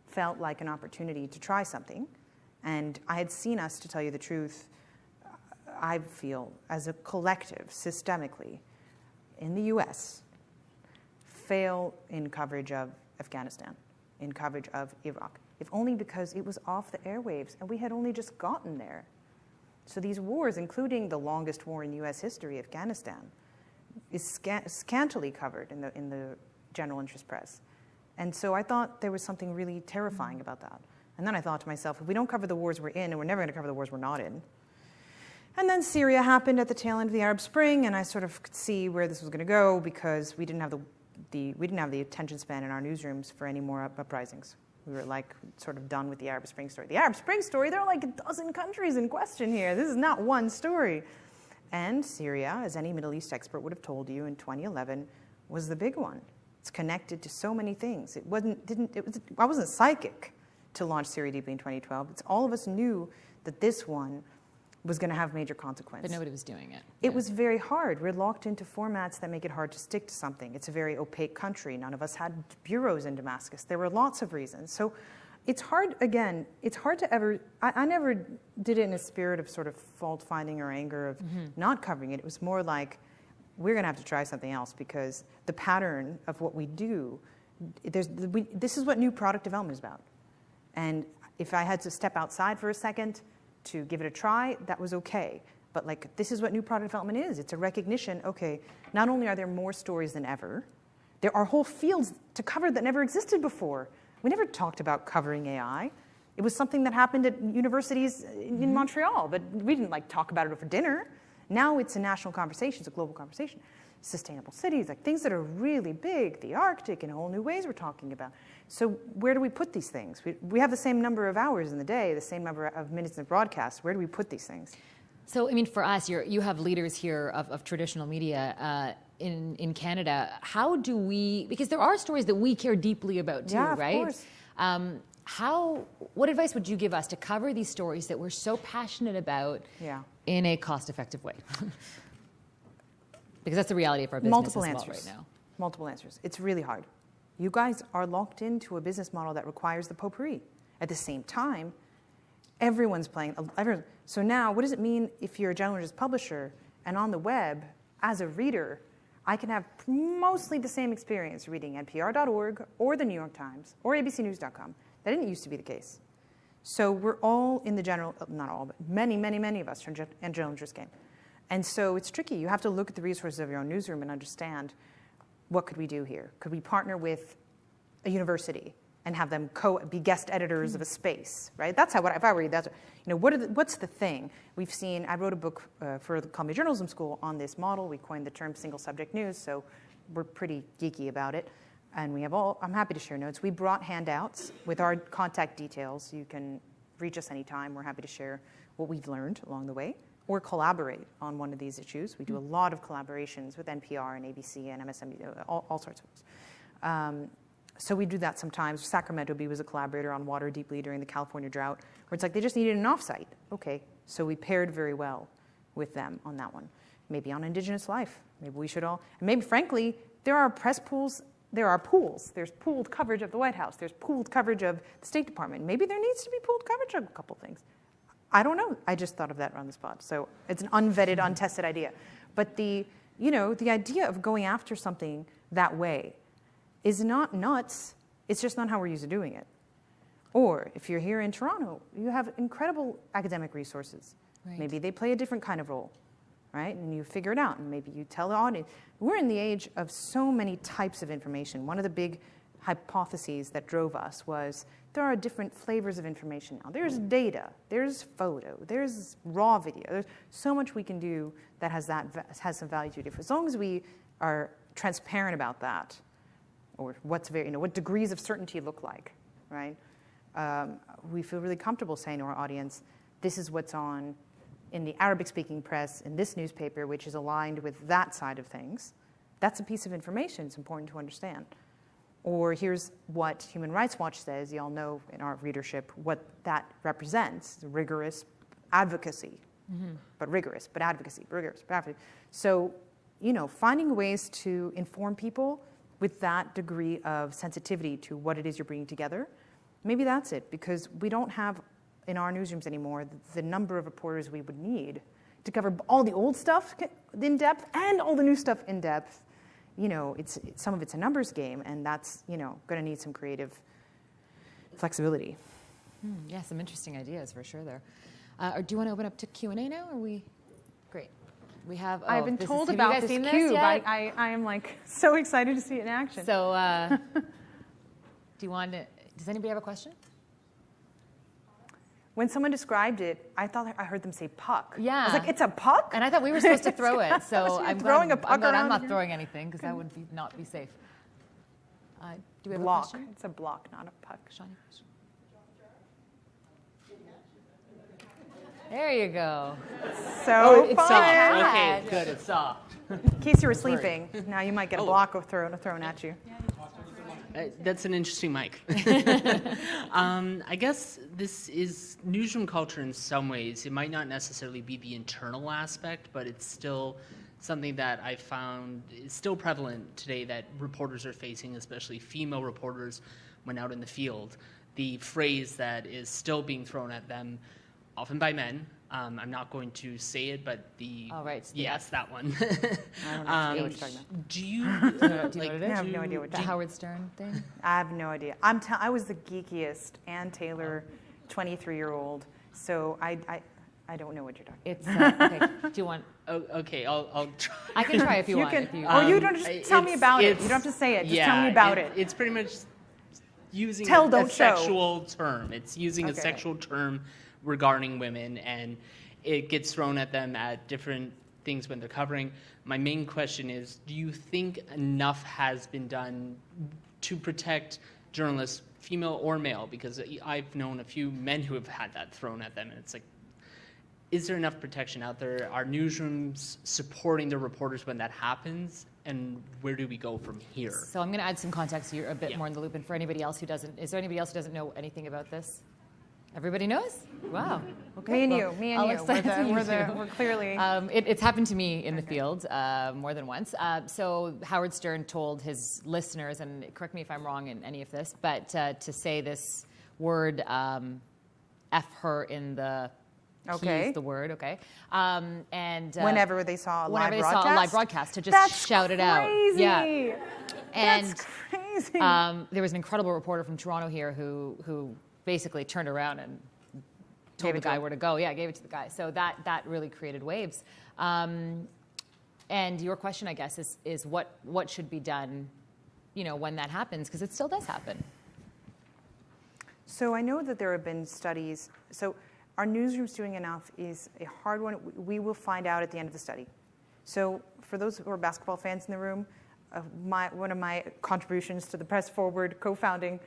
felt like an opportunity to try something. And I had seen us, to tell you the truth, I feel, as a collective, systemically, in the US, fail in coverage of Afghanistan, in coverage of Iraq, if only because it was off the airwaves and we had only just gotten there. So these wars, including the longest war in US history, Afghanistan, is scantily covered in the general interest press. And so I thought there was something really terrifying about that. And then I thought to myself, if we don't cover the wars we're in, and we're never going to cover the wars we're not in. And then Syria happened at the tail end of the Arab Spring, and I sort of could see where this was going to go because we didn't have the attention span in our newsrooms for any more uprisings. We were like sort of done with the Arab Spring story. The Arab Spring story, there are like a dozen countries in question here. This is not one story. And Syria, as any Middle East expert would have told you in 2011, was the big one. It's connected to so many things. I wasn't psychic to launch Syria Deeply in 2012. It's all of us knew that this one was going to have major consequences. But nobody was doing it. It was very hard. We're locked into formats that make it hard to stick to something. It's a very opaque country. None of us had bureaus in Damascus. There were lots of reasons. So it's hard, again, it's hard to ever, I never did it in a spirit of sort of fault-finding or anger of not covering it. It was more like, we're going to have to try something else because the pattern of what we do, this is what new product development is about. And if I had to step outside for a second to give it a try, that was okay. But like, this is what new product development is. It's a recognition, okay, not only are there more stories than ever, there are whole fields to cover that never existed before. We never talked about covering AI. It was something that happened at universities in Montreal, but we didn't like talk about it over dinner. Now it's a national conversation, it's a global conversation. Sustainable cities, like things that are really big, the Arctic in whole new ways we're talking about. So where do we put these things? We have the same number of hours in the day, the same number of minutes of broadcast. Where do we put these things? So, I mean, for us, you have leaders here of traditional media in Canada. How do we, because there are stories that we care deeply about too, right? Of course. What advice would you give us to cover these stories that we're so passionate about in a cost-effective way? Because that's the reality of our business right now. Multiple answers. It's really hard. You guys are locked into a business model that requires the potpourri. At the same time, everyone's playing. So now, what does it mean if you're a journalist publisher and on the web, as a reader, I can have mostly the same experience reading NPR.org or the New York Times or ABCnews.com. That didn't used to be the case. So we're all in the general, not all, but many, many, many of us are in journalist game. And so it's tricky. You have to look at the resources of your own newsroom and understand, what could we do here? Could we partner with a university and have them be guest editors of a space, right? That's how, if I were you, that's, what's the thing? We've seen, I wrote a book for the Columbia Journalism School on this model. We coined the term single subject news, so we're pretty geeky about it. And we have I'm happy to share notes. We brought handouts with our contact details. You can reach us anytime. We're happy to share what we've learned along the way or collaborate on one of these issues. We do a lot of collaborations with NPR and ABC and MSNBC, all sorts of things. So we do that sometimes. Sacramento Bee was a collaborator on Water Deeply during the California drought, where it's like they just needed an offsite. Okay, so we paired very well with them on that one. Maybe on Indigenous life. Maybe we should all, and maybe frankly, there are press pools, there are pools. There's pooled coverage of the White House. There's pooled coverage of the State Department. Maybe there needs to be pooled coverage of a couple things. I don't know. I just thought of that on the spot. So it's an unvetted, untested idea. But the idea of going after something that way is not nuts. It's just not how we're used to doing it. Or if you're here in Toronto, you have incredible academic resources. Right. Maybe they play a different kind of role, right? And you figure it out, and maybe you tell the audience. We're in the age of so many types of information. One of the big hypotheses that drove us was there are different flavors of information now. There's data, there's photo, there's raw video. There's so much we can do that has some value to it. As long as we are transparent about that, or what degrees of certainty look like, right? We feel really comfortable saying to our audience, this is what's on in the Arabic-speaking press, in this newspaper, which is aligned with that side of things. That's a piece of information it's important to understand. Or here's what Human Rights Watch says, you all know in our readership what that represents, rigorous advocacy, but rigorous, but advocacy, rigorous, but advocacy. So, finding ways to inform people with that degree of sensitivity to what it is you're bringing together, maybe that's it, because we don't have in our newsrooms anymore the number of reporters we would need to cover all the old stuff in depth and all the new stuff in depth. You know, some of it's a numbers game, and that's, you know, going to need some creative flexibility. Yeah, some interesting ideas for sure there. Or do you want to open up to Q&A now? Or we? Great. We have. I've been told about this cube. I am like so excited to see it in action. So, do you want to? Does anybody have a question? When someone described it, I thought I heard them say puck. Yeah. I was like, it's a puck? And I thought we were supposed to throw it. So I'm throwing a puck glad around I'm not here. throwing anything because that would not be safe. Do we have Block. a question? It's a block, not a puck. Shawnee? There you go. So it's fun. soft. Okay, good. It's soft. In case you were sleeping, now you might get a block thrown at you. That's an interesting mic. I guess this is newsroom culture in some ways. It might not necessarily be the internal aspect, but it's still something that I found is still prevalent today that reporters are facing, especially female reporters when out in the field. The phrase that is still being thrown at them, often by men. I'm not going to say it, but the yes, that one. I don't know what you're talking about. Do you? Do you know what it is? I have no idea what The Howard Stern thing? I have no idea. I was the geekiest Ann Taylor 23-year-old, so I don't know what you're talking about. It's okay. Do you want? Oh, okay, I'll try. I can try if you want. Can, If you, you don't just tell me about it. You don't have to say it. Just tell me about it. It's pretty much using Tell, a don't show. sexual term. It's using a sexual term regarding women, and it gets thrown at them at different things when they're covering. My main question is, do you think enough has been done to protect journalists, female or male? Because I've known a few men who have had that thrown at them, and it's like, is there enough protection out there? Are newsrooms supporting the reporters when that happens? And where do we go from here? So I'm going to add some context. You're a bit more in the loop. And for anybody else who doesn't, is there anybody else who doesn't know anything about this? Everybody knows? Wow. Okay. Me and well, you. I'll explain to you too. We're clearly. It's happened to me in the field more than once. So Howard Stern told his listeners, and correct me if I'm wrong in any of this, but to say this word, F her in the. Okay. He's the word, okay. And whenever they saw a live broadcast, to just shout it out. Yeah. And That's crazy. there was an incredible reporter from Toronto here who basically turned around and told the guy where to go. Yeah, gave it to the guy. So that really created waves. And your question, I guess, is what should be done, when that happens, because it still does happen. So I know that there have been studies. So are newsrooms doing enough is a hard one. We will find out at the end of the study. So for those who are basketball fans in the room, one of my contributions to the Press Forward co-founding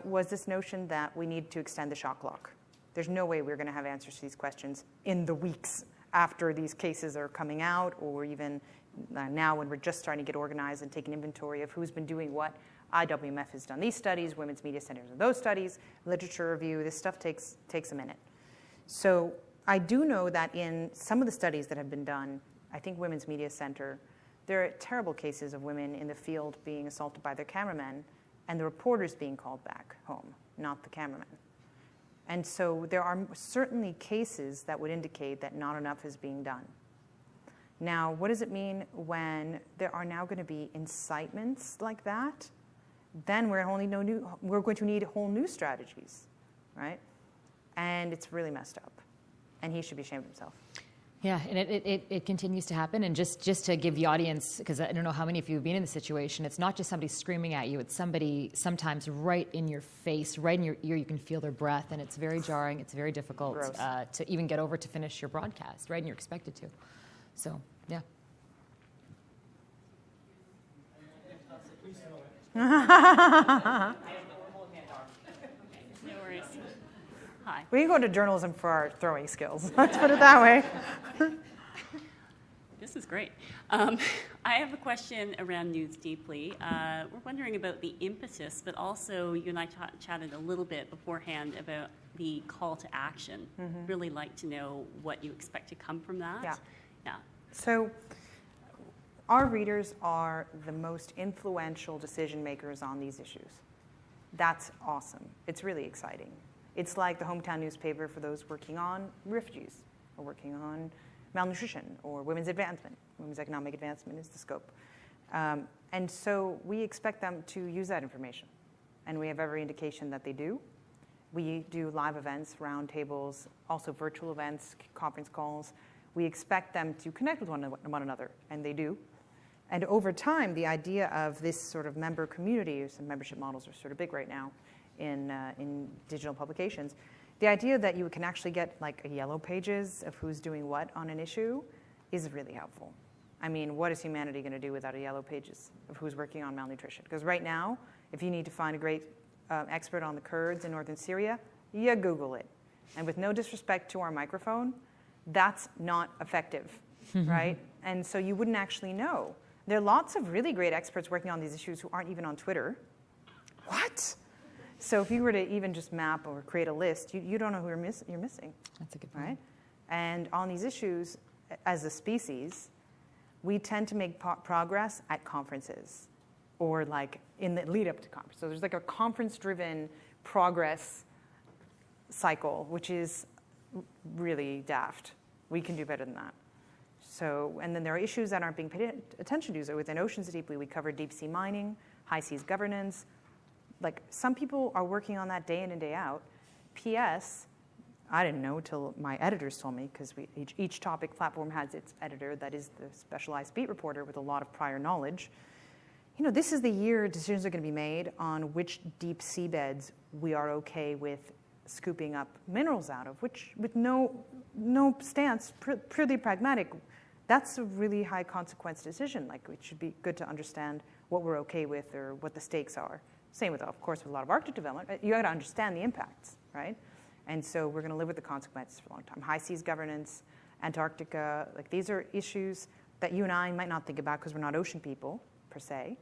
was this notion that we need to extend the shot clock. There's no way we're going to have answers to these questions in the weeks after these cases are coming out, or even now when we're just starting to get organized and take an inventory of who's been doing what. IWMF has done these studies, Women's Media Center has done those studies, literature review, this stuff takes a minute. So I do know that in some of the studies that have been done, I think Women's Media Center, there are terrible cases of women in the field being assaulted by their cameramen and the reporters being called back home, not the cameramen. And so there are certainly cases that would indicate that not enough is being done. Now, what does it mean when there are now going to be incitements like that? Then we're going to need whole new strategies, right? And it's really messed up. And he should be ashamed of himself. Yeah, and it continues to happen. And just to give the audience, because I don't know how many of you have been in the situation, it's not just somebody screaming at you. It's somebody sometimes right in your face, right in your ear. You can feel their breath, and it's very jarring. It's very difficult to even get over to finish your broadcast, right? And you're expected to. So, yeah. No worries. Hi. We can go to journalism for our throwing skills. Let's put it that way. This is great. I have a question around News Deeply. We're wondering about the impetus, but also you and I chatted a little bit beforehand about the call to action. Mm-hmm. Really like to know what you expect to come from that. Yeah. So our readers are the most influential decision makers on these issues. That's awesome. It's really exciting. It's like the hometown newspaper for those working on refugees or working on malnutrition or women's advancement. Women's economic advancement is the scope. And so we expect them to use that information. And we have every indication that they do. We do live events, roundtables, also virtual events, conference calls. We expect them to connect with one another, and they do. And over time, the idea of this sort of member community, some membership models are sort of big right now in digital publications. The idea that you can actually get like a yellow pages of who's doing what on an issue is really helpful. I mean, what is humanity going to do without a yellow pages of who's working on malnutrition? Because right now, if you need to find a great expert on the Kurds in northern Syria, you Google it. And with no disrespect to our microphone, that's not effective, right? And so you wouldn't actually know. There are lots of really great experts working on these issues who aren't even on Twitter. What? So if you were to even just map or create a list, you don't know who you're missing. That's a good point. Right? And on these issues, as a species, we tend to make progress at conferences or like in the lead up to conference. So there's like a conference-driven progress cycle, which is really daft. We can do better than that. So, and then there are issues that aren't being paid attention to. So within Oceans Deeply, we cover deep sea mining, high seas governance. Like some people are working on that day in and day out. P.S. I didn't know till my editors told me, because each topic platform has its editor that is the specialized beat reporter with a lot of prior knowledge. You know, this is the year decisions are going to be made on which deep seabeds we are okay with scooping up minerals out of, which with no stance, purely pragmatic. That's a really high consequence decision. Like, it should be good to understand what we're okay with or what the stakes are. Same with, of course, with a lot of Arctic development. You got to understand the impacts, right? And so we're going to live with the consequences for a long time. High seas governance, Antarctica, like these are issues that you and I might not think about because we're not ocean people per se,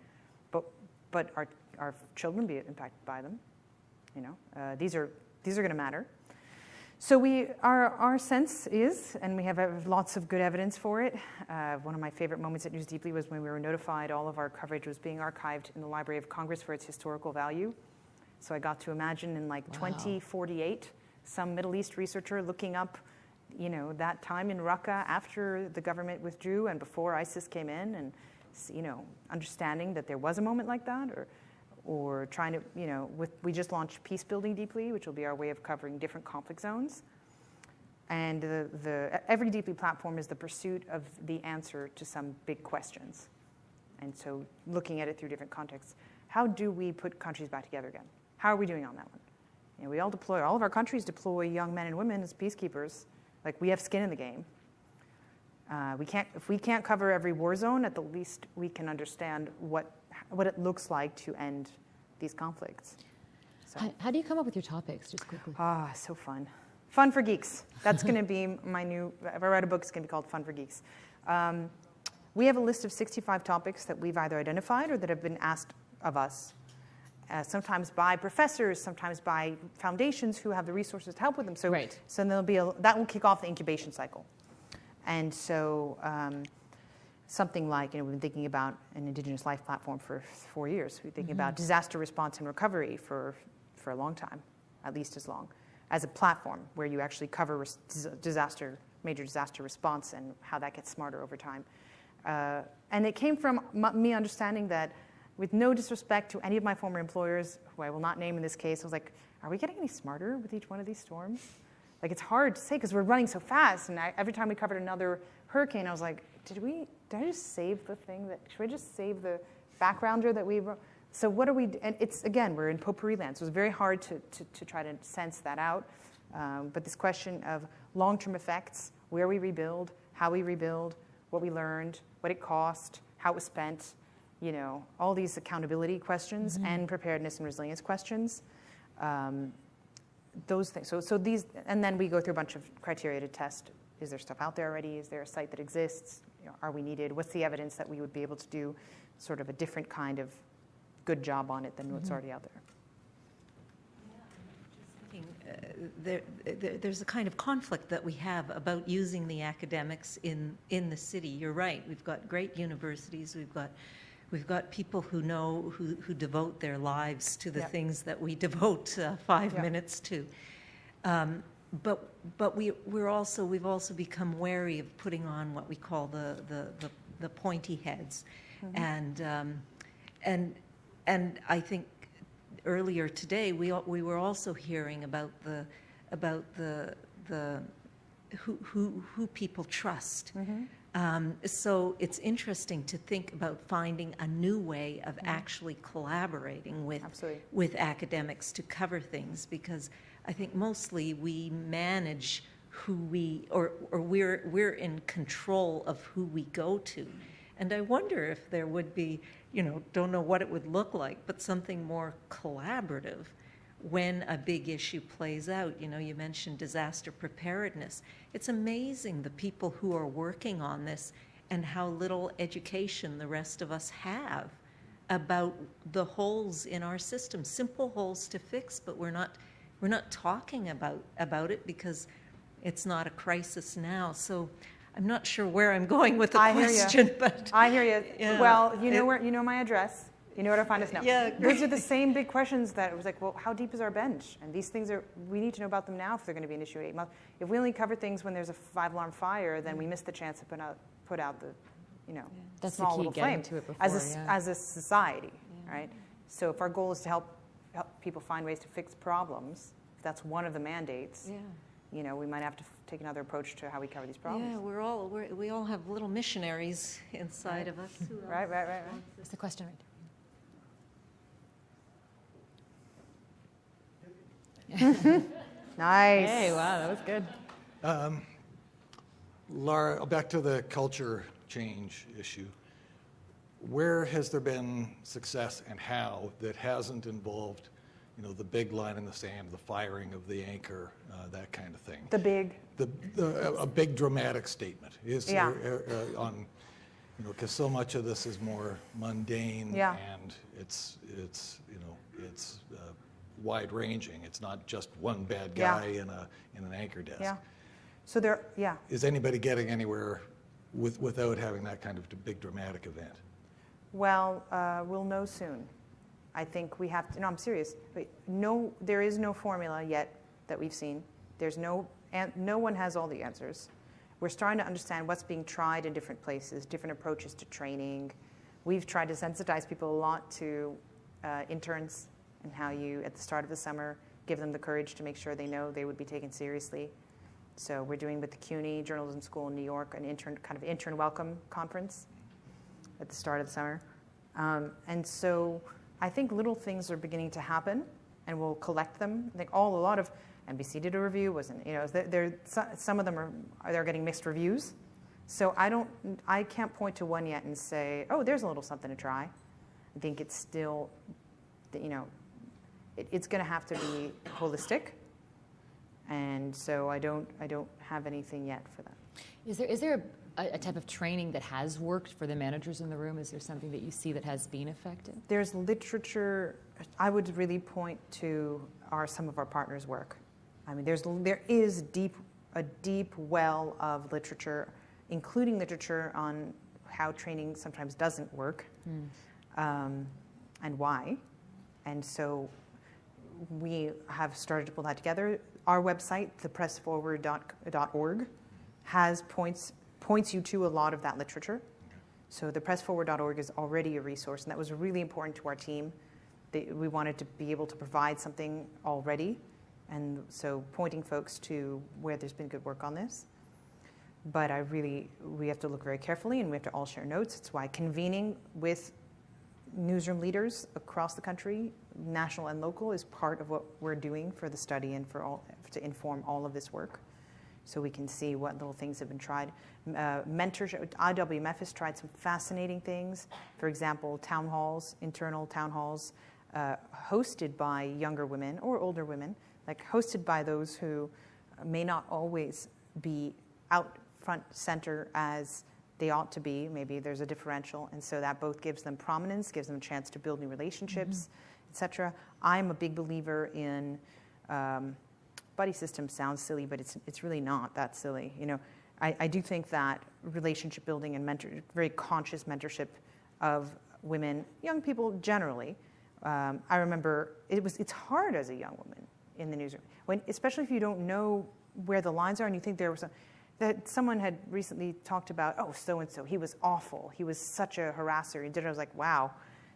but our children be impacted by them. You know, these are going to matter. So our sense is, and we have lots of good evidence for it. One of my favorite moments at News Deeply was when we were notified all of our coverage was being archived in the Library of Congress for its historical value. So I got to imagine in like 2048, some Middle East researcher looking up, you know, that time in Raqqa after the government withdrew and before ISIS came in, and you know, understanding that there was a moment like that, or trying to, you know, we just launched Peace Building Deeply, which will be our way of covering different conflict zones. And every Deeply platform is the pursuit of the answer to some big questions. And so looking at it through different contexts. How do we put countries back together again? How are we doing on that one? You know, all of our countries deploy young men and women as peacekeepers. Like, we have skin in the game. If we can't cover every war zone, at the least we can understand what it looks like to end these conflicts. So. How do you come up with your topics, just quickly? So fun. Fun for Geeks. That's going to be my new, if I write a book, it's going to be called Fun for Geeks. We have a list of 65 topics that we've either identified or that have been asked of us, sometimes by professors, sometimes by foundations who have the resources to help with them. So, right. So that will kick off the incubation cycle. And so something like, you know, we've been thinking about an Indigenous life platform for 4 years. We've been thinking about disaster response and recovery for a long time, at least as long, as a platform where you actually cover major disaster response and how that gets smarter over time. And it came from me understanding that, with no disrespect to any of my former employers, who I will not name in this case, I was like, are we getting any smarter with each one of these storms? Like, it's hard to say because we're running so fast. And every time we covered another hurricane, I was like, did I just save the thing should I just save the backgrounder that we wrote? So what are we, and it's, again, we're in potpourri land, so it's very hard to try to sense that out. But this question of long-term effects, where we rebuild, how we rebuild, what we learned, what it cost, how it was spent, you know, all these accountability questions and preparedness and resilience questions. Those things. So these, and then we go through a bunch of criteria to test. Is there stuff out there already? Is there a site that exists? You know, are we needed? What's the evidence that we would be able to do sort of a different kind of good job on it than what's already out there? There's a kind of conflict that we have about using the academics in the city. You're right. We've got great universities. We've got people who know, who devote their lives to the things that we devote 5 minutes to. But we've also become wary of putting on what we call the pointy heads, and I think earlier today we were also hearing about the who people trust. So it's interesting to think about finding a new way of actually collaborating with academics to cover things, because I think mostly we manage who we're in control of who we go to. And I wonder if there would be, don't know what it would look like, but something more collaborative when a big issue plays out. You mentioned disaster preparedness. It's amazing the people who are working on this and how little education the rest of us have about the holes in our system, simple holes to fix, but we're not talking about it because it's not a crisis now. So I'm not sure where I'm going with the question, but I hear you. Yeah, well, you know my address. You know where to find us now. Yeah, those are the same big questions that it was like, well, how deep is our bench? And these things we need to know about them now if they're going to be an issue in 8 months. If we only cover things when there's a 5-alarm fire, then we miss the chance to put out the, that's small the key, little flame to it before, as a society, right? So if our goal is to help people find ways to fix problems, if that's one of the mandates, we might have to take another approach to how we cover these problems. Yeah, we all have little missionaries inside of us. Right. That's the question, right? Nice. Hey, wow, that was good. Lara, back to the culture change issue. Where has there been success and how that hasn't involved, the big line in the sand, the firing of the anchor, that kind of thing? A big dramatic statement is on, because so much of this is more mundane and it's wide-ranging. It's not just one bad guy in an anchor desk. Yeah. So is anybody getting anywhere without having that kind of big dramatic event? Well, we'll know soon. I think we have to. No, I'm serious. There is no formula yet that we've seen. No one has all the answers. We're starting to understand what's being tried in different places, different approaches to training. We've tried to sensitize people a lot to interns and how you, at the start of the summer, give them the courage to make sure they know they would be taken seriously. So we're doing with the CUNY Journalism School in New York an intern welcome conference at the start of the summer. And so I think little things are beginning to happen, and we'll collect them. I think a lot of NBC did a review, some of them they're getting mixed reviews. So I can't point to one yet and say, oh, there's a little something to try. I think it's still, it's going to have to be holistic, and so I don't have anything yet for that. Is there a type of training that has worked for the managers in the room? Is there something that you see that has been effective? There's literature. I would really point to some of our partners' work. I mean, there is a deep well of literature, including literature on how training sometimes doesn't work, and why. And so we have started to pull that together. Our website, thepressforward.org, points you to a lot of that literature. So thepressforward.org is already a resource, and that was really important to our team. We wanted to be able to provide something already, and so pointing folks to where there's been good work on this. But we have to look very carefully, and we have to all share notes. It's why convening with newsroom leaders across the country, national and local, is part of what we're doing for the study and to inform all of this work, so we can see what little things have been tried. Mentorship, IWMF has tried some fascinating things. For example, town halls, internal town halls, hosted by younger women or older women, like hosted by those who may not always be out front center as they ought to be. Maybe there's a differential, and so that both gives them prominence, gives them a chance to build new relationships, etc. I'm a big believer in buddy system. Sounds silly, but it's really not that silly. I do think that relationship building and very conscious mentorship of women, young people generally. I remember it's hard as a young woman in the newsroom. Especially if you don't know where the lines are and you think there was that someone had recently talked about, oh, so-and-so, he was awful. He was such a harasser. I was like, wow,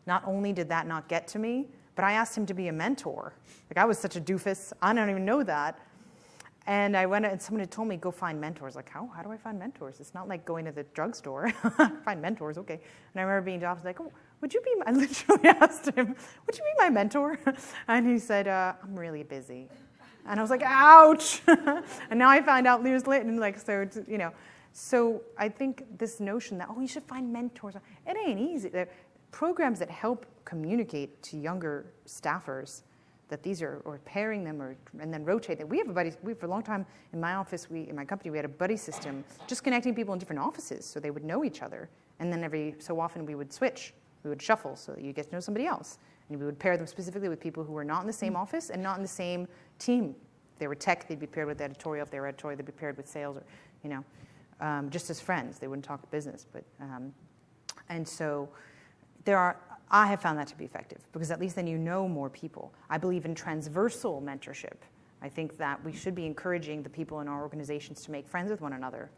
not only did that not get to me, but I asked him to be a mentor. Like, I was such a doofus. I don't even know that. And I went, and someone had told me, go find mentors. Like, how do I find mentors? It's not like going to the drugstore. Find mentors, okay. And I remember being to the office, like, oh, would you be, I literally asked him, would you be my mentor? And he said, I'm really busy. And I was like, ouch. And now I find out years later, and like, so, it's, you know. So I think this notion that, oh, you should find mentors, it ain't easy. There are programs that help communicate to younger staffers that these are, or pairing them, and then rotate them. We have for a long time in my office, in my company, we had a buddy system, just connecting people in different offices so they would know each other. And then every so often we would switch, we would shuffle so that you get to know somebody else. And we would pair them specifically with people who were not in the same office and not in the same team. If they were tech, they'd be paired with editorial. If they were editorial, they'd be paired with sales, or, you know, just as friends. They wouldn't talk business. But, and so I have found that to be effective, because at least then you know more people. I believe in transversal mentorship. I think that we should be encouraging the people in our organizations to make friends with one another.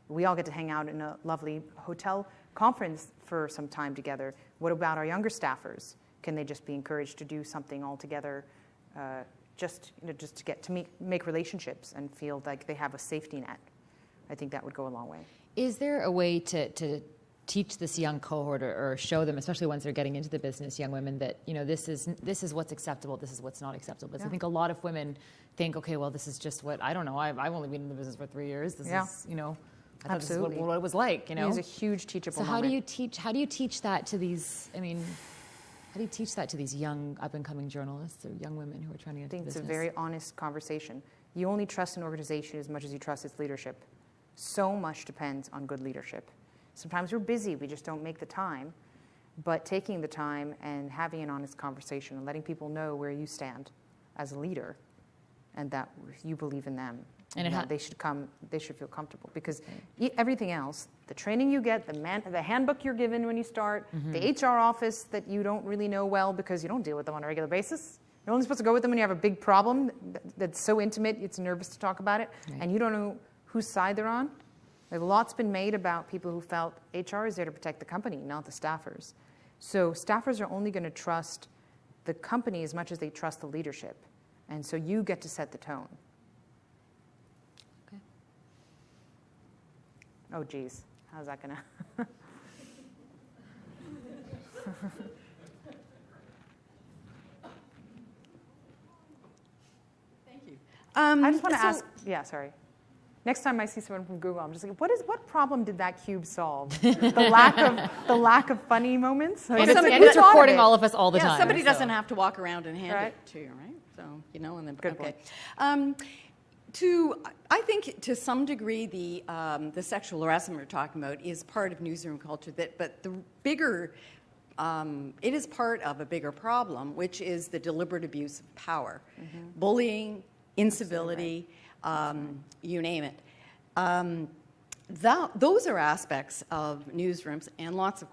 We all get to hang out in a lovely hotel conference for some time together. What about our younger staffers? Can they just be encouraged to do something all together, just to get to make relationships and feel like they have a safety net? I think that would go a long way. Is there a way to teach this young cohort, or show them, especially once they're getting into the business, young women, that, you know, this is what's acceptable, this is what's not acceptable? Because I think a lot of women think, okay, well, this is just what, I don't know, I've only been in the business for 3 years. This is, you know, I thought this is what it was like, you know. It was a huge teachable moment. How do you teach that to these, I mean, how do you teach that to these young up-and-coming journalists or young women who are trying to get into business? I think it's a very honest conversation. You only trust an organization as much as you trust its leadership. So much depends on good leadership. Sometimes we're busy, we just don't make the time. But taking the time and having an honest conversation and letting people know where you stand as a leader, and that you believe in them, and that they should feel comfortable. Because everything else, the training you get, the handbook you're given when you start, the HR office that you don't really know well because you don't deal with them on a regular basis. You're only supposed to go with them when you have a big problem that's so intimate, it's nervous to talk about it, and you don't know whose side they're on. Like, a lot's been made about people who felt HR is there to protect the company, not the staffers. So staffers are only going to trust the company as much as they trust the leadership. And so you get to set the tone. Okay. Oh, geez. How's that going to... Thank you. I just want to ask... Yeah, sorry. Next time I see someone from Google, I'm just like, what problem did that cube solve? the lack of funny moments. And it's recording all of us all the time. Somebody doesn't have to walk around and hand it to you, right? So, you know, and then good point. I think to some degree the sexual harassment we're talking about is part of newsroom culture. But the bigger it is part of a bigger problem, which is the deliberate abuse of power, bullying, incivility. You name it. Those are aspects of newsrooms and lots of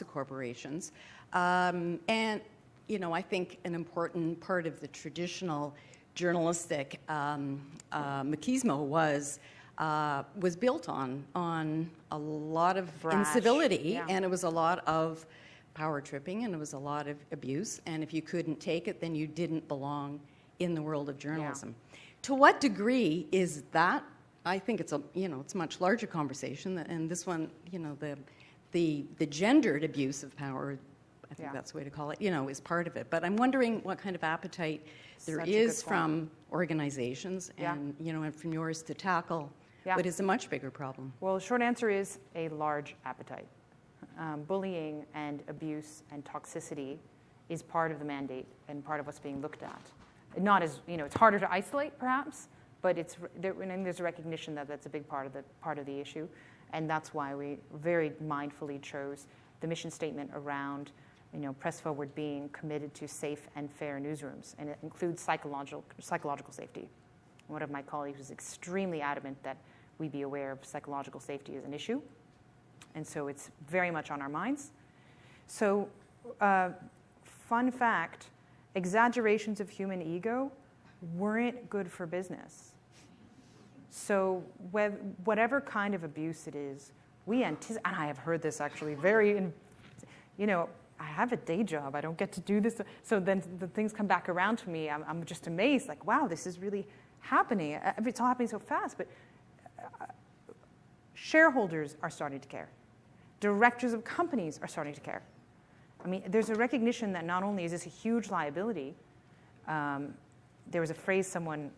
corporations. And you know, I think an important part of the traditional journalistic machismo was built on a lot of incivility, and it was a lot of power tripping, and it was a lot of abuse. And if you couldn't take it, then you didn't belong in the world of journalism. To what degree is that? I think it's it's a much larger conversation, and this one, you know, the gendered abuse of power, I think that's the way to call it, you know, is part of it. But I'm wondering what kind of appetite there is from organizations and you know, and from yours to tackle what is a much bigger problem. Well, the short answer is a large appetite. Bullying and abuse and toxicity is part of the mandate and part of what's being looked at. Not as, you know, it's harder to isolate perhaps, but there's a recognition that that's a big part of the issue, and that's why we very mindfully chose the mission statement around, you know, Press Forward being committed to safe and fair newsrooms, and it includes psychological safety. One of my colleagues was extremely adamant that we be aware of psychological safety as an issue, and so it's very much on our minds. So, fun fact. Exaggerations of human ego weren't good for business. So whatever kind of abuse it is, we anticipate, and I have heard this actually you know, I have a day job, I don't get to do this. So then the things come back around to me, I'm just amazed, like, wow, this is really happening. It's all happening so fast, but shareholders are starting to care. Directors of companies are starting to care. I mean, there's a recognition that not only is this a huge liability, there was a phrase someone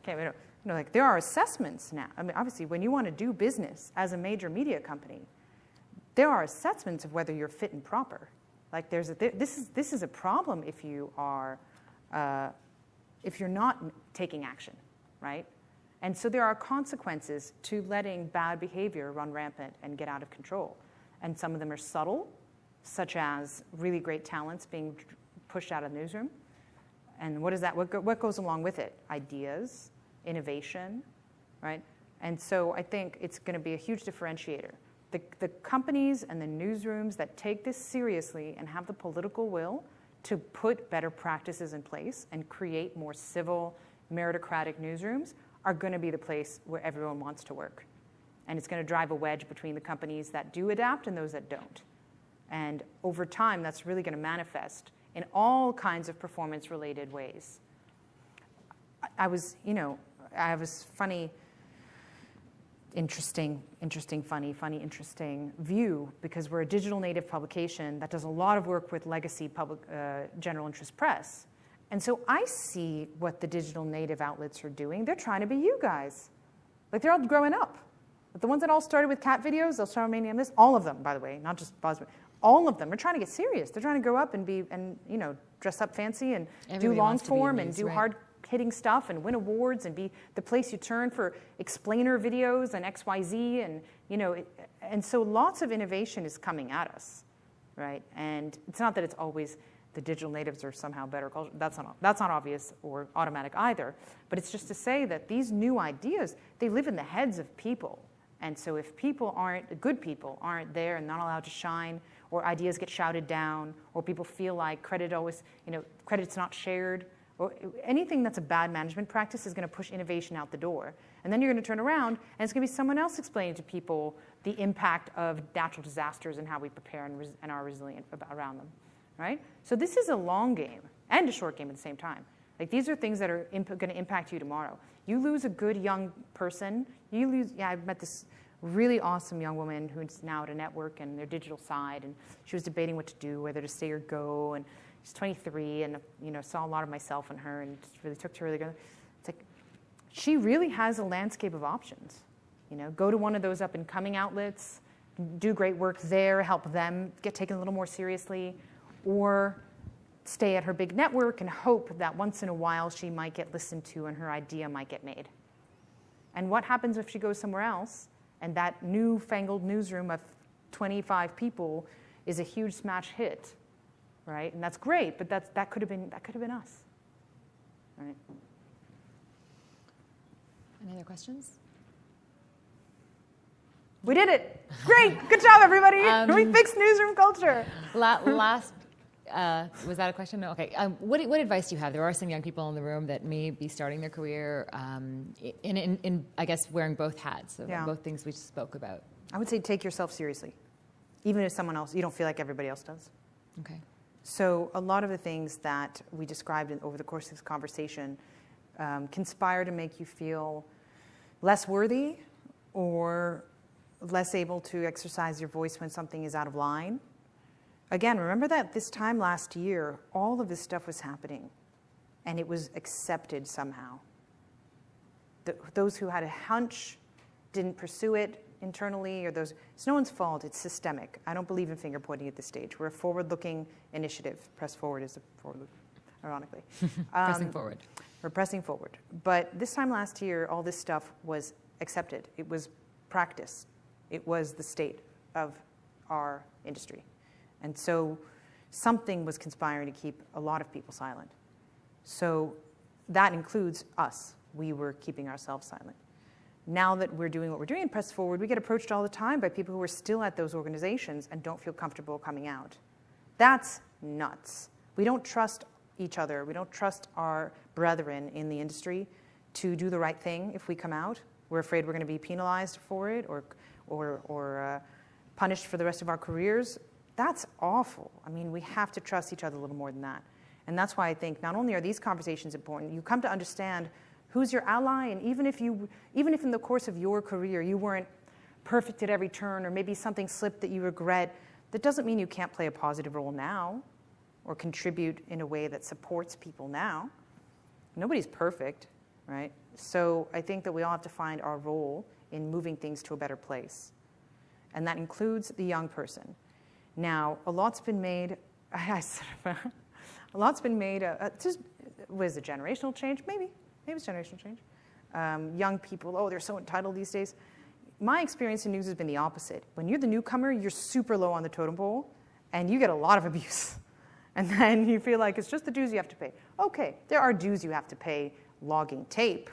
came, you know, like there are assessments now. I mean, obviously, when you want to do business as a major media company, there are assessments of whether you're fit and proper. Like this is a problem if you are if you're not taking action, right? And so there are consequences to letting bad behavior run rampant and get out of control. And some of them are subtle, such as really great talents being pushed out of the newsroom. And what is that? What goes along with it? Ideas, innovation, right? And so I think it's going to be a huge differentiator. The companies and the newsrooms that take this seriously and have the political will to put better practices in place and create more civil, meritocratic newsrooms are going to be the place where everyone wants to work. And it's going to drive a wedge between the companies that do adapt and those that don't. And over time, that's really going to manifest in all kinds of performance-related ways. I was funny, interesting view, because we're a digital native publication that does a lot of work with legacy public general interest press. And so I see what the digital native outlets are doing. They're trying to be you guys. Like, they're all growing up. But the ones that all started with cat videos, they'll start remaining on this, all of them, by the way, not just Bosman, all of them are trying to get serious. They're trying to grow up and you know, dress up fancy and do long form and do hard-hitting stuff and win awards and be the place you turn for explainer videos and XYZ, and you know, and so lots of innovation is coming at us, right? And it's not that it's always the digital natives are somehow better culture. That's not obvious or automatic either. But it's just to say that these new ideas, they live in the heads of people. And so if good people aren't there and not allowed to shine, or ideas get shouted down, or people feel like credit's not shared, or anything that's a bad management practice is going to push innovation out the door. And then you're going to turn around, and it's going to be someone else explaining to people the impact of natural disasters and how we prepare and are resilient around them, right? So this is a long game and a short game at the same time. Like, these are things that are going to impact you tomorrow. You lose a good young person, I've met this really awesome young woman who's now at a network and their digital side, and she was debating what to do, whether to stay or go, and she's 23, and saw a lot of myself in her, and just really took to her really good. It's like, she really has a landscape of options. Go to one of those up and coming outlets, do great work there, help them get taken a little more seriously, or stay at her big network and hope that once in a while she might get listened to and her idea might get made. And what happens if she goes somewhere else and that newfangled newsroom of 25 people is a huge smash hit, right? And that's great, but that could have been us, right? Any other questions? We did it! Great! Good job, everybody! We fixed newsroom culture. Last. Was that a question? No. Okay. What advice do you have? There are some young people in the room that may be starting their career in I guess, wearing both hats, so both things we spoke about. I would say take yourself seriously, even if someone else, you don't feel like everybody else does. Okay. So a lot of the things that we described over the course of this conversation conspire to make you feel less worthy or less able to exercise your voice when something is out of line. Again, remember that this time last year, all of this stuff was happening, and it was accepted somehow. Those who had a hunch didn't pursue it internally, or it's no one's fault, it's systemic. I don't believe in finger pointing at this stage. We're a forward-looking initiative. Press forward is ironically. Pressing forward. We're pressing forward. But this time last year, all this stuff was accepted. It was practiced. It was the state of our industry. And so something was conspiring to keep a lot of people silent. So that includes us. We were keeping ourselves silent. Now that we're doing what we're doing in Press Forward, we get approached all the time by people who are still at those organizations and don't feel comfortable coming out. That's nuts. We don't trust each other. We don't trust our brethren in the industry to do the right thing if we come out. We're afraid we're going to be penalized for it or punished for the rest of our careers. That's awful. I mean, we have to trust each other a little more than that. And that's why I think not only are these conversations important, you come to understand who's your ally, and even if in the course of your career you weren't perfect at every turn, or maybe something slipped that you regret, that doesn't mean you can't play a positive role now or contribute in a way that supports people now. Nobody's perfect, right? So I think that we all have to find our role in moving things to a better place. And that includes the young person. Now, a lot's been made, was it generational change? Maybe it's generational change. Young people, oh, they're so entitled these days. My experience in news has been the opposite. When you're the newcomer, you're super low on the totem pole, and you get a lot of abuse. And then you feel like it's just the dues you have to pay. Okay, there are dues you have to pay logging tape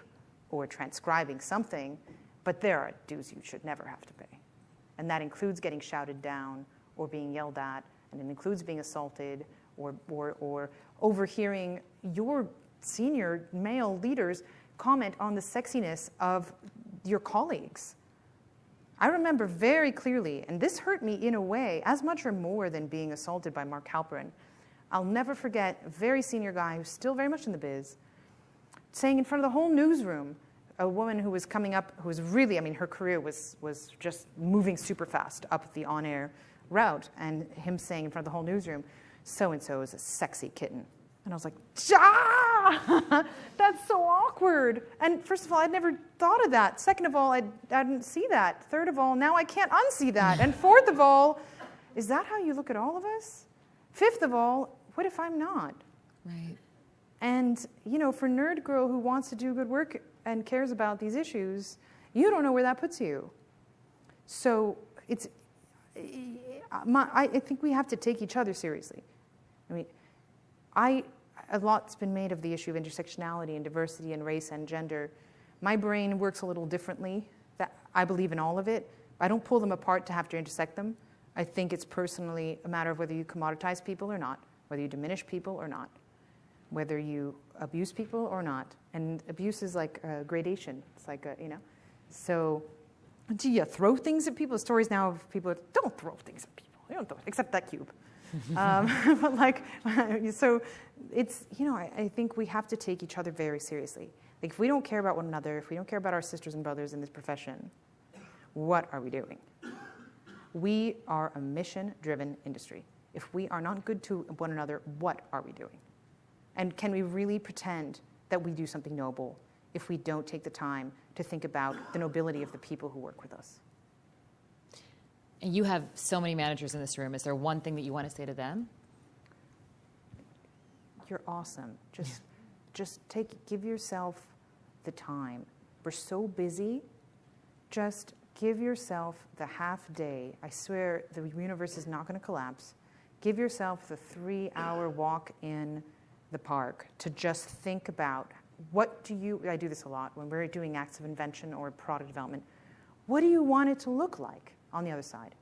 or transcribing something, but there are dues you should never have to pay. And that includes getting shouted down or being yelled at, and it includes being assaulted or overhearing your senior male leaders comment on the sexiness of your colleagues. I remember very clearly, and this hurt me in a way, as much or more than being assaulted by Mark Halperin. I'll never forget a very senior guy who's still very much in the biz, saying in front of the whole newsroom, a woman who was coming up, who was really, I mean, her career was just moving super fast up the on-air route, and him saying in front of the whole newsroom, so-and-so is a sexy kitten. And I was like, ah! That's so awkward. And first of all, I'd never thought of that. Second of all, I didn't see that. Third of all, now I can't unsee that. And fourth of all, is that how you look at all of us? Fifth of all, what if I'm not? Right. And, you know, for Nerd Girl who wants to do good work and cares about these issues, you don't know where that puts you. So it's, I think we have to take each other seriously. I mean, a lot's been made of the issue of intersectionality and diversity and race and gender. My brain works a little differently. I believe in all of it. I don't pull them apart to have to intersect them. I think it's personally a matter of whether you commoditize people or not, whether you diminish people or not, whether you abuse people or not. And abuse is like a gradation. It's like a, you know. So do you throw things at people? Stories now of people, don't throw things at people. You don't throw, except that cube. But like, so it's, you know, I think we have to take each other very seriously. Like, if we don't care about one another, if we don't care about our sisters and brothers in this profession, what are we doing? We are a mission-driven industry. If we are not good to one another, what are we doing? And can we really pretend that we do something noble if we don't take the time to think about the nobility of the people who work with us? And you have so many managers in this room. Is there one thing that you want to say to them? You're awesome. Just give yourself the time. We're so busy. Just give yourself the half day. I swear the universe is not going to collapse. Give yourself the 3-hour walk in the park to just think about I do this a lot when we're doing acts of invention or product development. What do you want it to look like on the other side?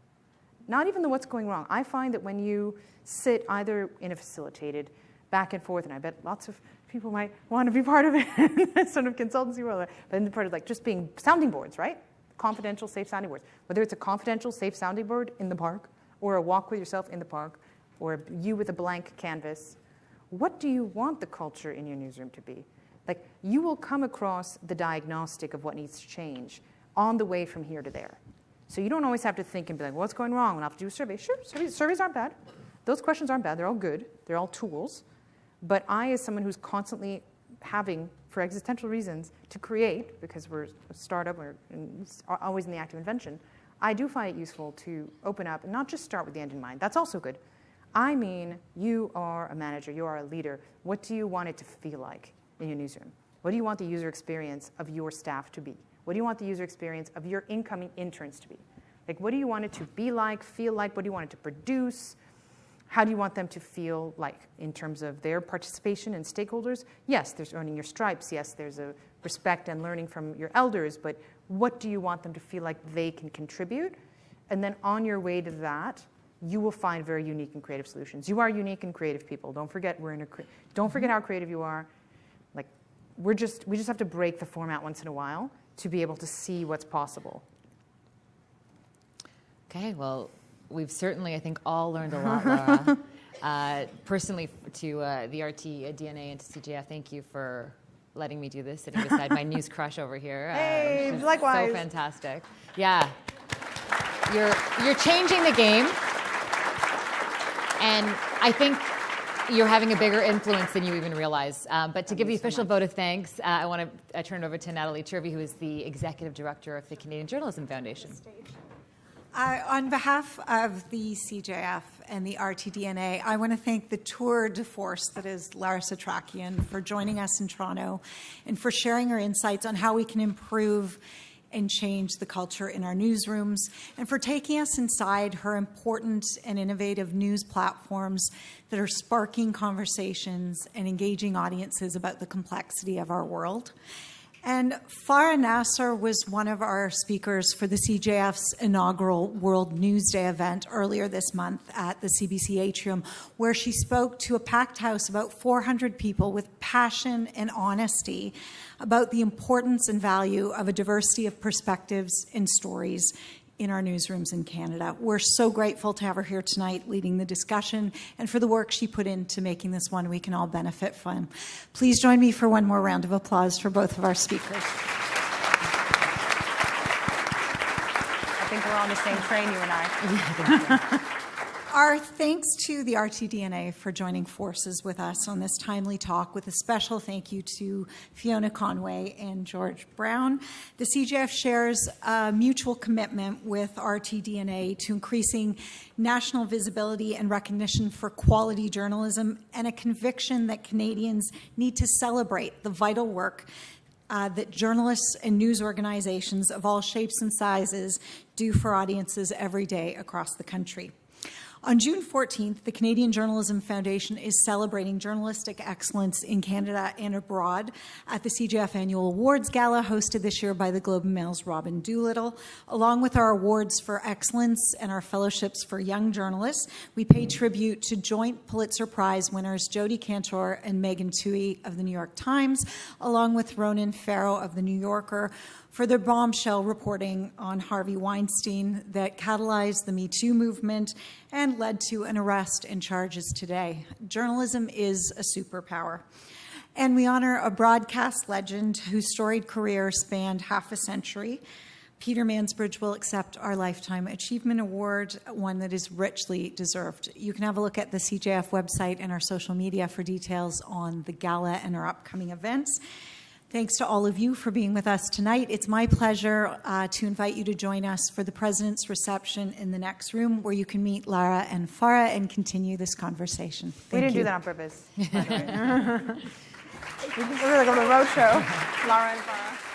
Not even the what's going wrong. I find that when you sit either in a facilitated back and forth, and I bet lots of people might want to be part of it, sort of consultancy world, but in the part of like just being sounding boards, right? Confidential, safe sounding boards. Whether it's a confidential, safe sounding board in the park, or a walk with yourself in the park, or you with a blank canvas, what do you want the culture in your newsroom to be? Like, you will come across the diagnostic of what needs to change on the way from here to there. So you don't always have to think and be like, what's going wrong? We'll have to do a survey. Sure, surveys aren't bad. Those questions aren't bad. They're all good. They're all tools. But I, as someone who's constantly having, for existential reasons, to create, because we're a startup, we're always in the act of invention, I do find it useful to open up and not just start with the end in mind. That's also good. I mean, you are a manager. You are a leader. What do you want it to feel like in your newsroom? What do you want the user experience of your staff to be? What do you want the user experience of your incoming interns to be? Like, what do you want it to be like, feel like? What do you want it to produce? How do you want them to feel like in terms of their participation and stakeholders? Yes, there's earning your stripes. Yes, there's a respect and learning from your elders. But what do you want them to feel like they can contribute? And then on your way to that, you will find very unique and creative solutions. You are unique and creative people. Don't forget don't forget how creative you are. Like we just have to break the format once in a while to be able to see what's possible. Okay, well, we've certainly, I think, all learned a lot, Lara. Personally, to the RTDNA and to CJF, thank you for letting me do this, sitting beside my news crush over here. Hey, likewise. So fantastic. Yeah, you're changing the game, and I think you're having a bigger influence than you even realize. But to give the official vote of thanks, I want to turn it over to Natalie Turvey, who is the Executive Director of the Canadian Journalism Foundation. On behalf of the CJF and the RTDNA, I want to thank the tour de force that is Lara Setrakian for joining us in Toronto and for sharing her insights on how we can improve and change the culture in our newsrooms, and for taking us inside her important and innovative news platforms that are sparking conversations and engaging audiences about the complexity of our world. And Farah Nasser was one of our speakers for the CJF's inaugural World News Day event earlier this month at the CBC Atrium, where she spoke to a packed house, about 400 people, with passion and honesty about the importance and value of a diversity of perspectives and stories in our newsrooms in Canada. We're so grateful to have her here tonight leading the discussion and for the work she put into making this one we can all benefit from. Please join me for one more round of applause for both of our speakers. I think we're on the same train, you and I. Our thanks to the RTDNA for joining forces with us on this timely talk, with a special thank you to Fiona Conway and George Brown. The CJF shares a mutual commitment with RTDNA to increasing national visibility and recognition for quality journalism, and a conviction that Canadians need to celebrate the vital work that journalists and news organizations of all shapes and sizes do for audiences every day across the country. On June 14th, the Canadian Journalism Foundation is celebrating journalistic excellence in Canada and abroad at the CJF Annual Awards Gala, hosted this year by the Globe and Mail's Robin Doolittle. Along with our awards for excellence and our fellowships for young journalists, we pay tribute to joint Pulitzer Prize winners Jodi Kantor and Megan Twohey of the New York Times, along with Ronan Farrow of the New Yorker, for their bombshell reporting on Harvey Weinstein that catalyzed the Me Too movement and led to an arrest and charges today. Journalism is a superpower. And we honor a broadcast legend whose storied career spanned half a century. Peter Mansbridge will accept our Lifetime Achievement Award, one that is richly deserved. You can have a look at the CJF website and our social media for details on the gala and our upcoming events. Thanks to all of you for being with us tonight. It's my pleasure to invite you to join us for the President's reception in the next room, where you can meet Lara and Farah and continue this conversation. We didn't do that on purpose, by the way. We really go to the road show, Lara and Farah.